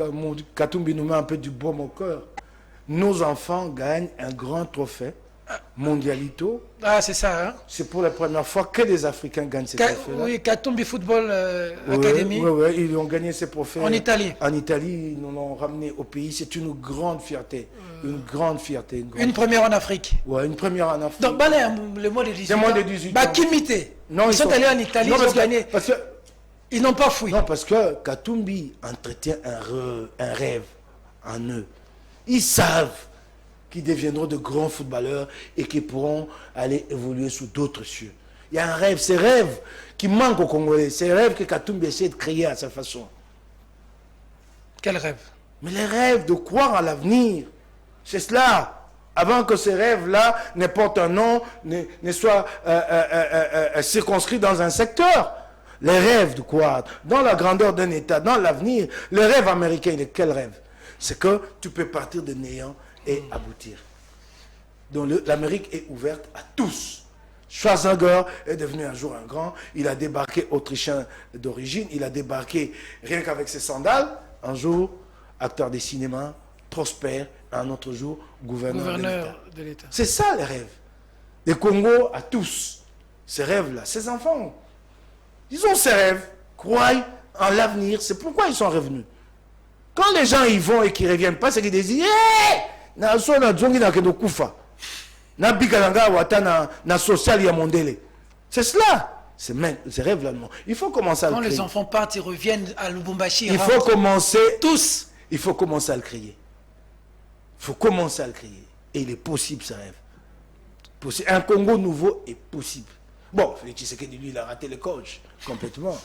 Katumbi nous met un peu du baume au cœur. Nos enfants gagnent un grand trophée, Mondialito. Ah, c'est ça, hein? C'est pour la première fois que les Africains gagnent ces trophées-là. Oui, Katumbi Football Academy. Oui, ils ont gagné ces trophées. En Italie. En Italie, ils nous l'ont ramené au pays. C'est une grande fierté. Une grande fierté. Une première en Afrique. Oui, une première en Afrique. Donc, le mois de 18 ans. Le mois de 18 ans. Bah, Kimité. Ils sont allés en Italie, ils ont gagné. Parce que, ils n'ont pas fouillé. non, parce que Katumbi entretient un rêve en eux. Ils savent qu'ils deviendront de grands footballeurs et qu'ils pourront aller évoluer sous d'autres cieux. Il y a un rêve, ces rêves qui manquent aux Congolais, ces rêves que Katumbi essaie de créer à sa façon. Quel rêve? Mais les rêves de croire à l'avenir, c'est cela. Avant que ces rêves-là ne portent un nom, ne soient circonscrits dans un secteur. Les rêves de croire dans la grandeur d'un État, dans l'avenir. Le rêve américain, il est quel rêve? C'est que tu peux partir de néant et aboutir. Donc l'Amérique est ouverte à tous. Schwarzenegger est devenu un jour un grand. Il a débarqué autrichien d'origine. Il a débarqué rien qu'avec ses sandales. Un jour, acteur des cinémas, prospère. Un autre jour, gouverneur de l'État. C'est ça les rêves. Les Congo à tous. Ces rêves-là, ces enfants. Ils ont ces rêves. Croient en l'avenir. C'est pourquoi ils sont revenus. Quand les gens y vont et qu'ils ne reviennent pas, c'est qu'ils disent c'est cela. Ces rêves-là. Il faut commencer à le créer. Quand les enfants partent, ils reviennent à Lubumbashi. Il faut commencer. Tous. Il faut commencer à le créer. Il faut commencer à le créer. Et il est possible, ce rêve. Un Congo nouveau est possible. Bon, Félix Tshisekedi, lui, il a raté le coach complètement.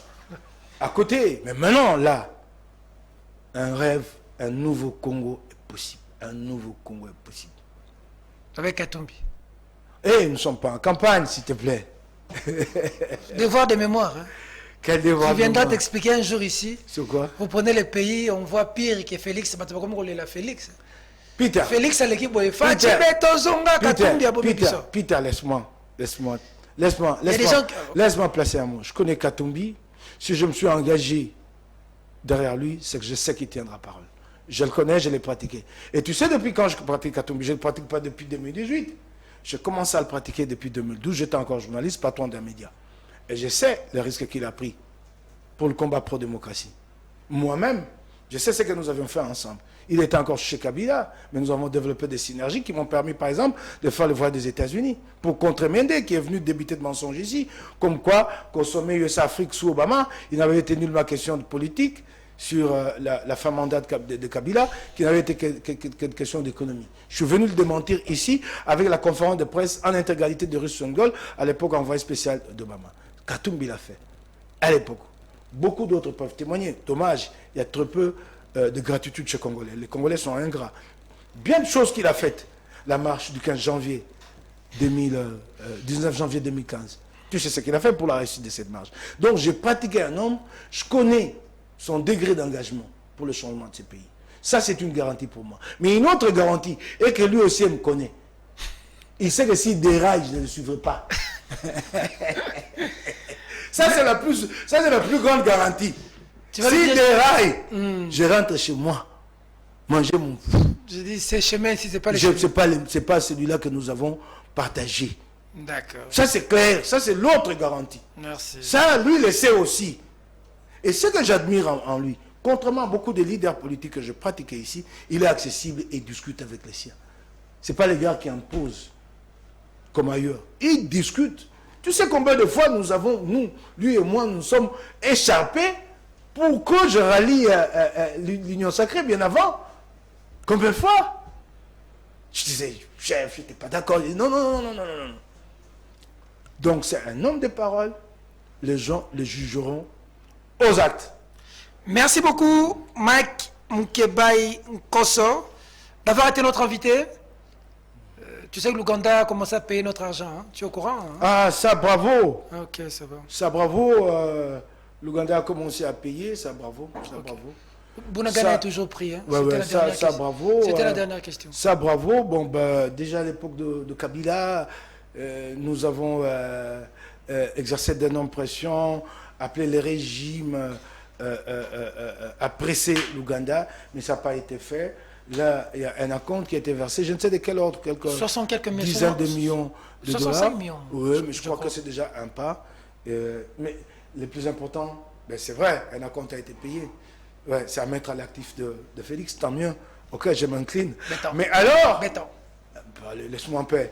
À côté, mais maintenant, là, un rêve, un nouveau Congo est possible. Un nouveau Congo est possible. Avec Katumbi. Eh, nous ne sommes pas en campagne, s'il te plaît. Devoir de mémoire. Hein. Quel devoir Tu viendras t'expliquer un jour ici. Sur quoi? Vous prenez les pays, on voit pire que Félix. Comment on l'a Félix? Peter. Félix à l'équipe. Peter, laisse-moi placer un mot. Je connais Katumbi. Si je me suis engagé derrière lui, c'est que je sais qu'il tiendra parole. Je le connais, je l'ai pratiqué. Et tu sais depuis quand je pratique Katumbi? Je ne le pratique pas depuis 2018. J'ai commencé à le pratiquer depuis 2012. J'étais encore journaliste, patron d'un média. Et je sais le risque qu'il a pris pour le combat pro-démocratie. Moi-même, je sais ce que nous avions fait ensemble. Il était encore chez Kabila, mais nous avons développé des synergies qui m'ont permis, par exemple, de faire le voyage des États-Unis pour contrer Mende, qui est venu débiter de mensonges ici, comme quoi, qu'au sommet US-Afrique sous Obama, il n'avait été nullement question de politique sur la fin mandat de Kabila, qui n'avait été que question d'économie. Je suis venu le démentir ici, avec la conférence de presse en intégralité de Russ Songol, à l'époque envoyé spécial d'Obama. Katumbi l'a fait. à l'époque. Beaucoup d'autres peuvent témoigner. Dommage, il y a très peu de gratitude chez les Congolais. Les Congolais sont ingrats. Bien de choses qu'il a faites. La marche du 15 janvier 19 janvier 2015. Tu sais ce qu'il a fait pour la réussite de cette marche. Donc j'ai pratiqué un homme, je connais son degré d'engagement pour le changement de ce pays. Ça, c'est une garantie pour moi. Mais une autre garantie est que lui aussi me connaît. Il sait que s'il déraille, je ne le suivrai pas. Ça, c'est la plus grande garantie. S'il déraille, je rentre chez moi. Manger mon fou. Je dis, ces chemins, si ce n'est pas les chemins. C'est pas celui-là que nous avons partagé. D'accord. Ça, c'est clair. Ça, c'est l'autre garantie. Merci. Ça, lui, il le sait aussi. Et ce que j'admire en lui, contrairement à beaucoup de leaders politiques que je pratiquais ici, il est accessible et discute avec les siens. Ce n'est pas les gars qui imposent comme ailleurs. Ils discutent. Tu sais combien de fois nous, lui et moi, nous sommes écharpés pour que je rallie l'Union sacrée bien avant. Combien de fois? Je disais, chef, je n'étais pas d'accord. Non, non, non, non, non, non. Donc c'est un homme de parole. Les gens le jugeront aux actes. Merci beaucoup, Mike Mukebai Nkosso, d'avoir été notre invité. Tu sais que l'Ouganda a commencé à payer notre argent. Hein? Tu es au courant? Hein? Ah, ça, bravo. Ok, ça va. Ça, bravo. L'Ouganda a commencé à payer. Ça, bravo. Ça, okay. Bravo. Bunagana est toujours pris. Hein? Ouais, ça, bravo. C'était la dernière question. Ça, bravo. Bon, ben, déjà à l'époque de Kabila, nous avons exercé d'énormes pressions, appelé les régimes à presser l'Ouganda, mais ça n'a pas été fait. Là, il y a un acompte qui a été versé, je ne sais de quel ordre, quelques dizaines de millions de 65 dollars. Millions. Oui, mais je crois que c'est déjà un pas. Mais le plus important, ben c'est vrai, un acompte a été payé. Ouais, c'est à mettre à l'actif de Félix, tant mieux. Ok, je m'incline. Mais alors... Laisse-moi un peu.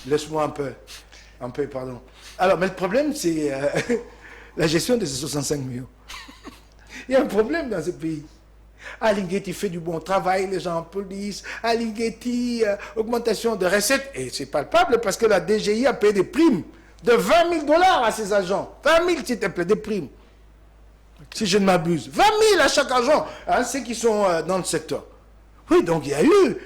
Laisse-moi un peu. Un peu, pardon. Alors, mais le problème, c'est la gestion de ces 65 millions. Il y a un problème dans ce pays. Alinguetti fait du bon travail, les gens applaudissent. Alinguetti, augmentation de recettes. Et c'est palpable parce que la DGI a payé des primes de 20 000 dollars à ses agents. 20 000, s'il te plaît, des primes. Si je ne m'abuse. 20 000 à chaque agent, hein, ceux qui sont dans le secteur. Oui, donc il y a eu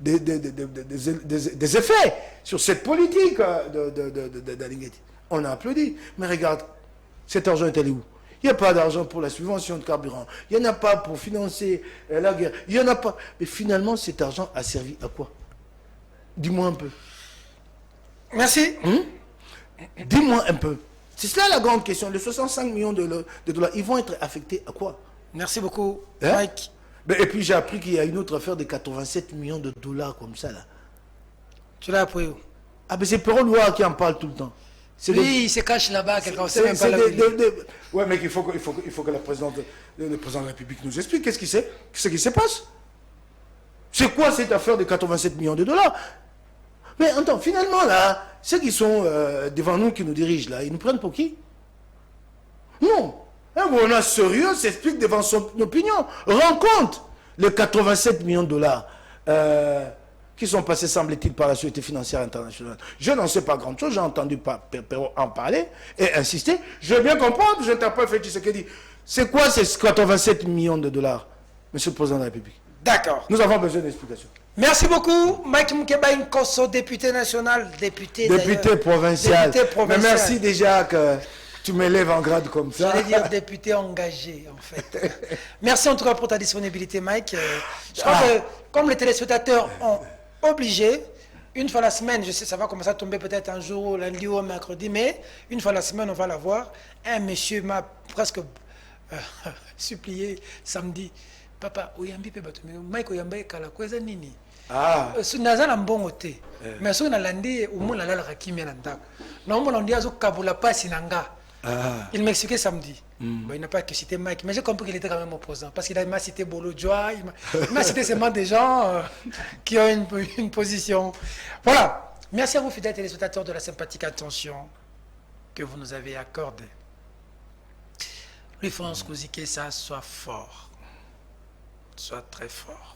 des effets sur cette politique d'Alinguetti. On a applaudi. Mais regarde, cet argent est allé où? Il n'y a pas d'argent pour la subvention de carburant. Il n'y en a pas pour financer la guerre. Il n'y en a pas. Mais finalement, cet argent a servi à quoi? Dis-moi un peu. Merci. Dis-moi un peu. C'est cela la grande question. Les 65 millions de dollars, ils vont être affectés à quoi? Merci beaucoup, Mike. Et puis j'ai appris qu'il y a une autre affaire de 87 millions de dollars comme ça là. Tu l'as appris où? Ah ben c'est Perrault Loire qui en parle tout le temps. Oui, il se cache là-bas, quelqu'un sait même pas ouais, mais il faut que le président de la République nous explique qu'est-ce qui se passe. C'est quoi cette affaire de 87 millions de dollars? Mais attends, finalement là, ceux qui sont devant nous, qui nous dirigent là, ils nous prennent pour qui? Non. Un gouvernement sérieux s'explique devant son opinion. Rends compte les 87 millions de dollars qui sont passés, semble-t-il, par la Société financière internationale. Je n'en sais pas grand-chose, j'ai entendu Perrault en parler et insister. Je veux bien comprendre, je n'interprète fait ce qu'il dit. C'est quoi ces 87 millions de dollars, Monsieur le Président de la République? D'accord. Nous avons besoin d'explications. Merci beaucoup, Mike Mukebai Nkosso, député national, député provincial. Mais merci déjà que tu m'élèves en grade comme ça. J'allais dire député engagé, en fait. Merci en tout cas pour ta disponibilité, Mike. Je crois que, comme les téléspectateurs ont obligé, une fois la semaine, je sais, ça va commencer à tomber peut-être un jour, lundi ou mercredi, mais une fois la semaine, on va la voir. Un monsieur m'a presque supplié samedi. Papa, oyambi pe bato, Mike oyamba kala kweza nini? Naza na mbongo te. Mais soki nalandi omona nalalaka kimia na ndako. Naomona ndi azo kabula pasi na nga. Il m'expliquait samedi. Bon, il n'a pas que cité Mike, mais j'ai compris qu'il était quand même opposant. Parce qu'il m'a cité Bolo Joa, il m'a cité seulement des gens qui ont une position. Voilà. Merci à vous, fidèles téléspectateurs, de la sympathique attention que vous nous avez accordée. Louis-François Kouzike, ça soit fort. Soit très fort.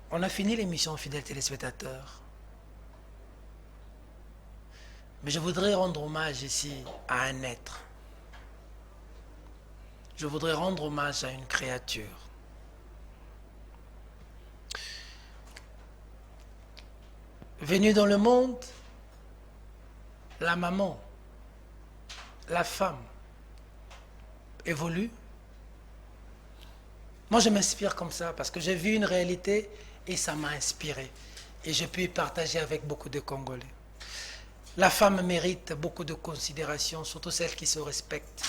On a fini l'émission, fidèles téléspectateurs. Mais je voudrais rendre hommage ici à un être. Je voudrais rendre hommage à une créature. Venue dans le monde, la maman, la femme, évolue. Moi, je m'inspire comme ça parce que j'ai vu une réalité et ça m'a inspiré. Et je peux y partager avec beaucoup de Congolais. La femme mérite beaucoup de considération, surtout celles qui se respectent,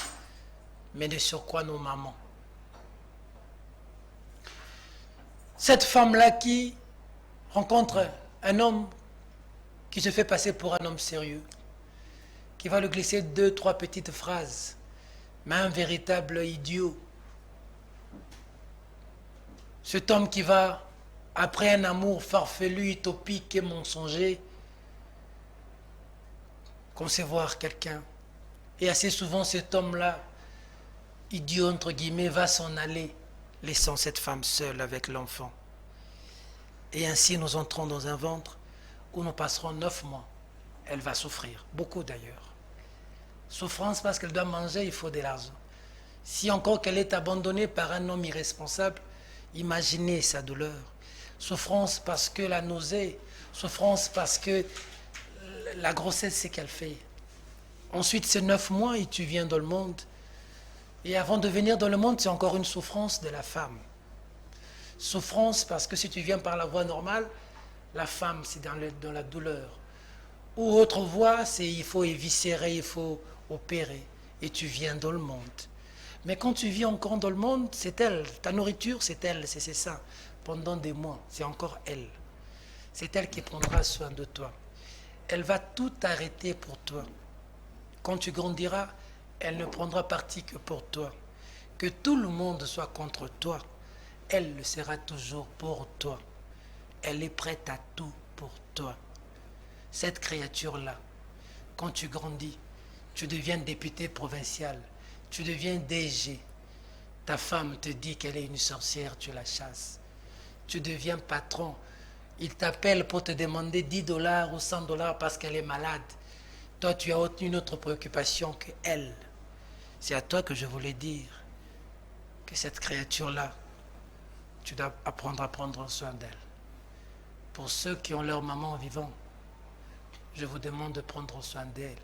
mais de surcroît nos mamans. Cette femme-là qui rencontre un homme qui se fait passer pour un homme sérieux, qui va lui glisser 2, 3 petites phrases, mais un véritable idiot. Cet homme qui va, après un amour farfelu, utopique et mensonger, concevoir quelqu'un. Et assez souvent, cet homme-là, idiot entre guillemets, va s'en aller, laissant cette femme seule avec l'enfant. Et ainsi, nous entrons dans un ventre où nous passerons 9 mois. Elle va souffrir, beaucoup d'ailleurs. Souffrance parce qu'elle doit manger, il faut de l'argent. Si encore qu'elle est abandonnée par un homme irresponsable, imaginez sa douleur. Souffrance parce que la nausée, souffrance parce que la grossesse, c'est qu'elle fait. Ensuite, c'est 9 mois et tu viens dans le monde. Et avant de venir dans le monde, c'est encore une souffrance de la femme. Souffrance parce que si tu viens par la voie normale, la femme, c'est dans la douleur. Ou autre voie, c'est il faut éviscérer, il faut opérer. Et tu viens dans le monde. Mais quand tu vis encore dans le monde, c'est elle. Ta nourriture, c'est elle, c'est ça. Pendant des mois, c'est encore elle. C'est elle qui prendra soin de toi. Elle va tout arrêter pour toi. Quand tu grandiras, elle ne prendra parti que pour toi. Que tout le monde soit contre toi, elle le sera toujours pour toi. Elle est prête à tout pour toi. Cette créature-là, quand tu grandis, tu deviens député provincial, tu deviens DG. Ta femme te dit qu'elle est une sorcière, tu la chasses. Tu deviens patron. Il t'appelle pour te demander 10 $ ou 100 $ parce qu'elle est malade. Toi, tu as une autre préoccupation qu'elle. C'est à toi que je voulais dire que cette créature-là, tu dois apprendre à prendre soin d'elle. Pour ceux qui ont leur maman vivant, je vous demande de prendre soin d'elle.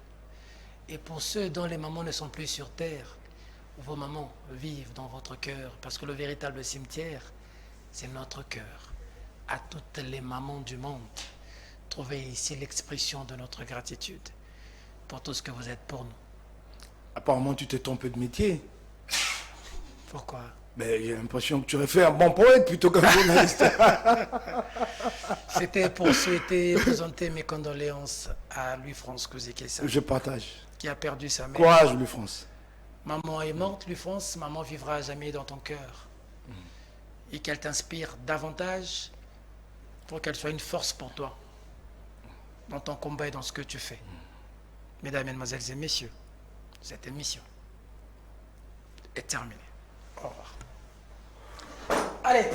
Et pour ceux dont les mamans ne sont plus sur terre, vos mamans vivent dans votre cœur, parce que le véritable cimetière, c'est notre cœur. À toutes les mamans du monde, trouvez ici l'expression de notre gratitude pour tout ce que vous êtes pour nous. Apparemment, tu t'es trompé de métier. Pourquoi? Mais j'ai l'impression que tu aurais fait un bon poète plutôt qu'un journaliste. C'était pour souhaiter présenter mes condoléances à Louis-France Kouzé-Kessa, Je partage. qui a perdu sa mère. Courage, Louis-France. Maman est morte, Louis-France, maman vivra à jamais dans ton cœur. Et qu'elle t'inspire davantage pour qu'elle soit une force pour toi dans ton combat et dans ce que tu fais. Mesdames, Mesdemoiselles et Messieurs, cette émission est terminée. Au revoir. Allez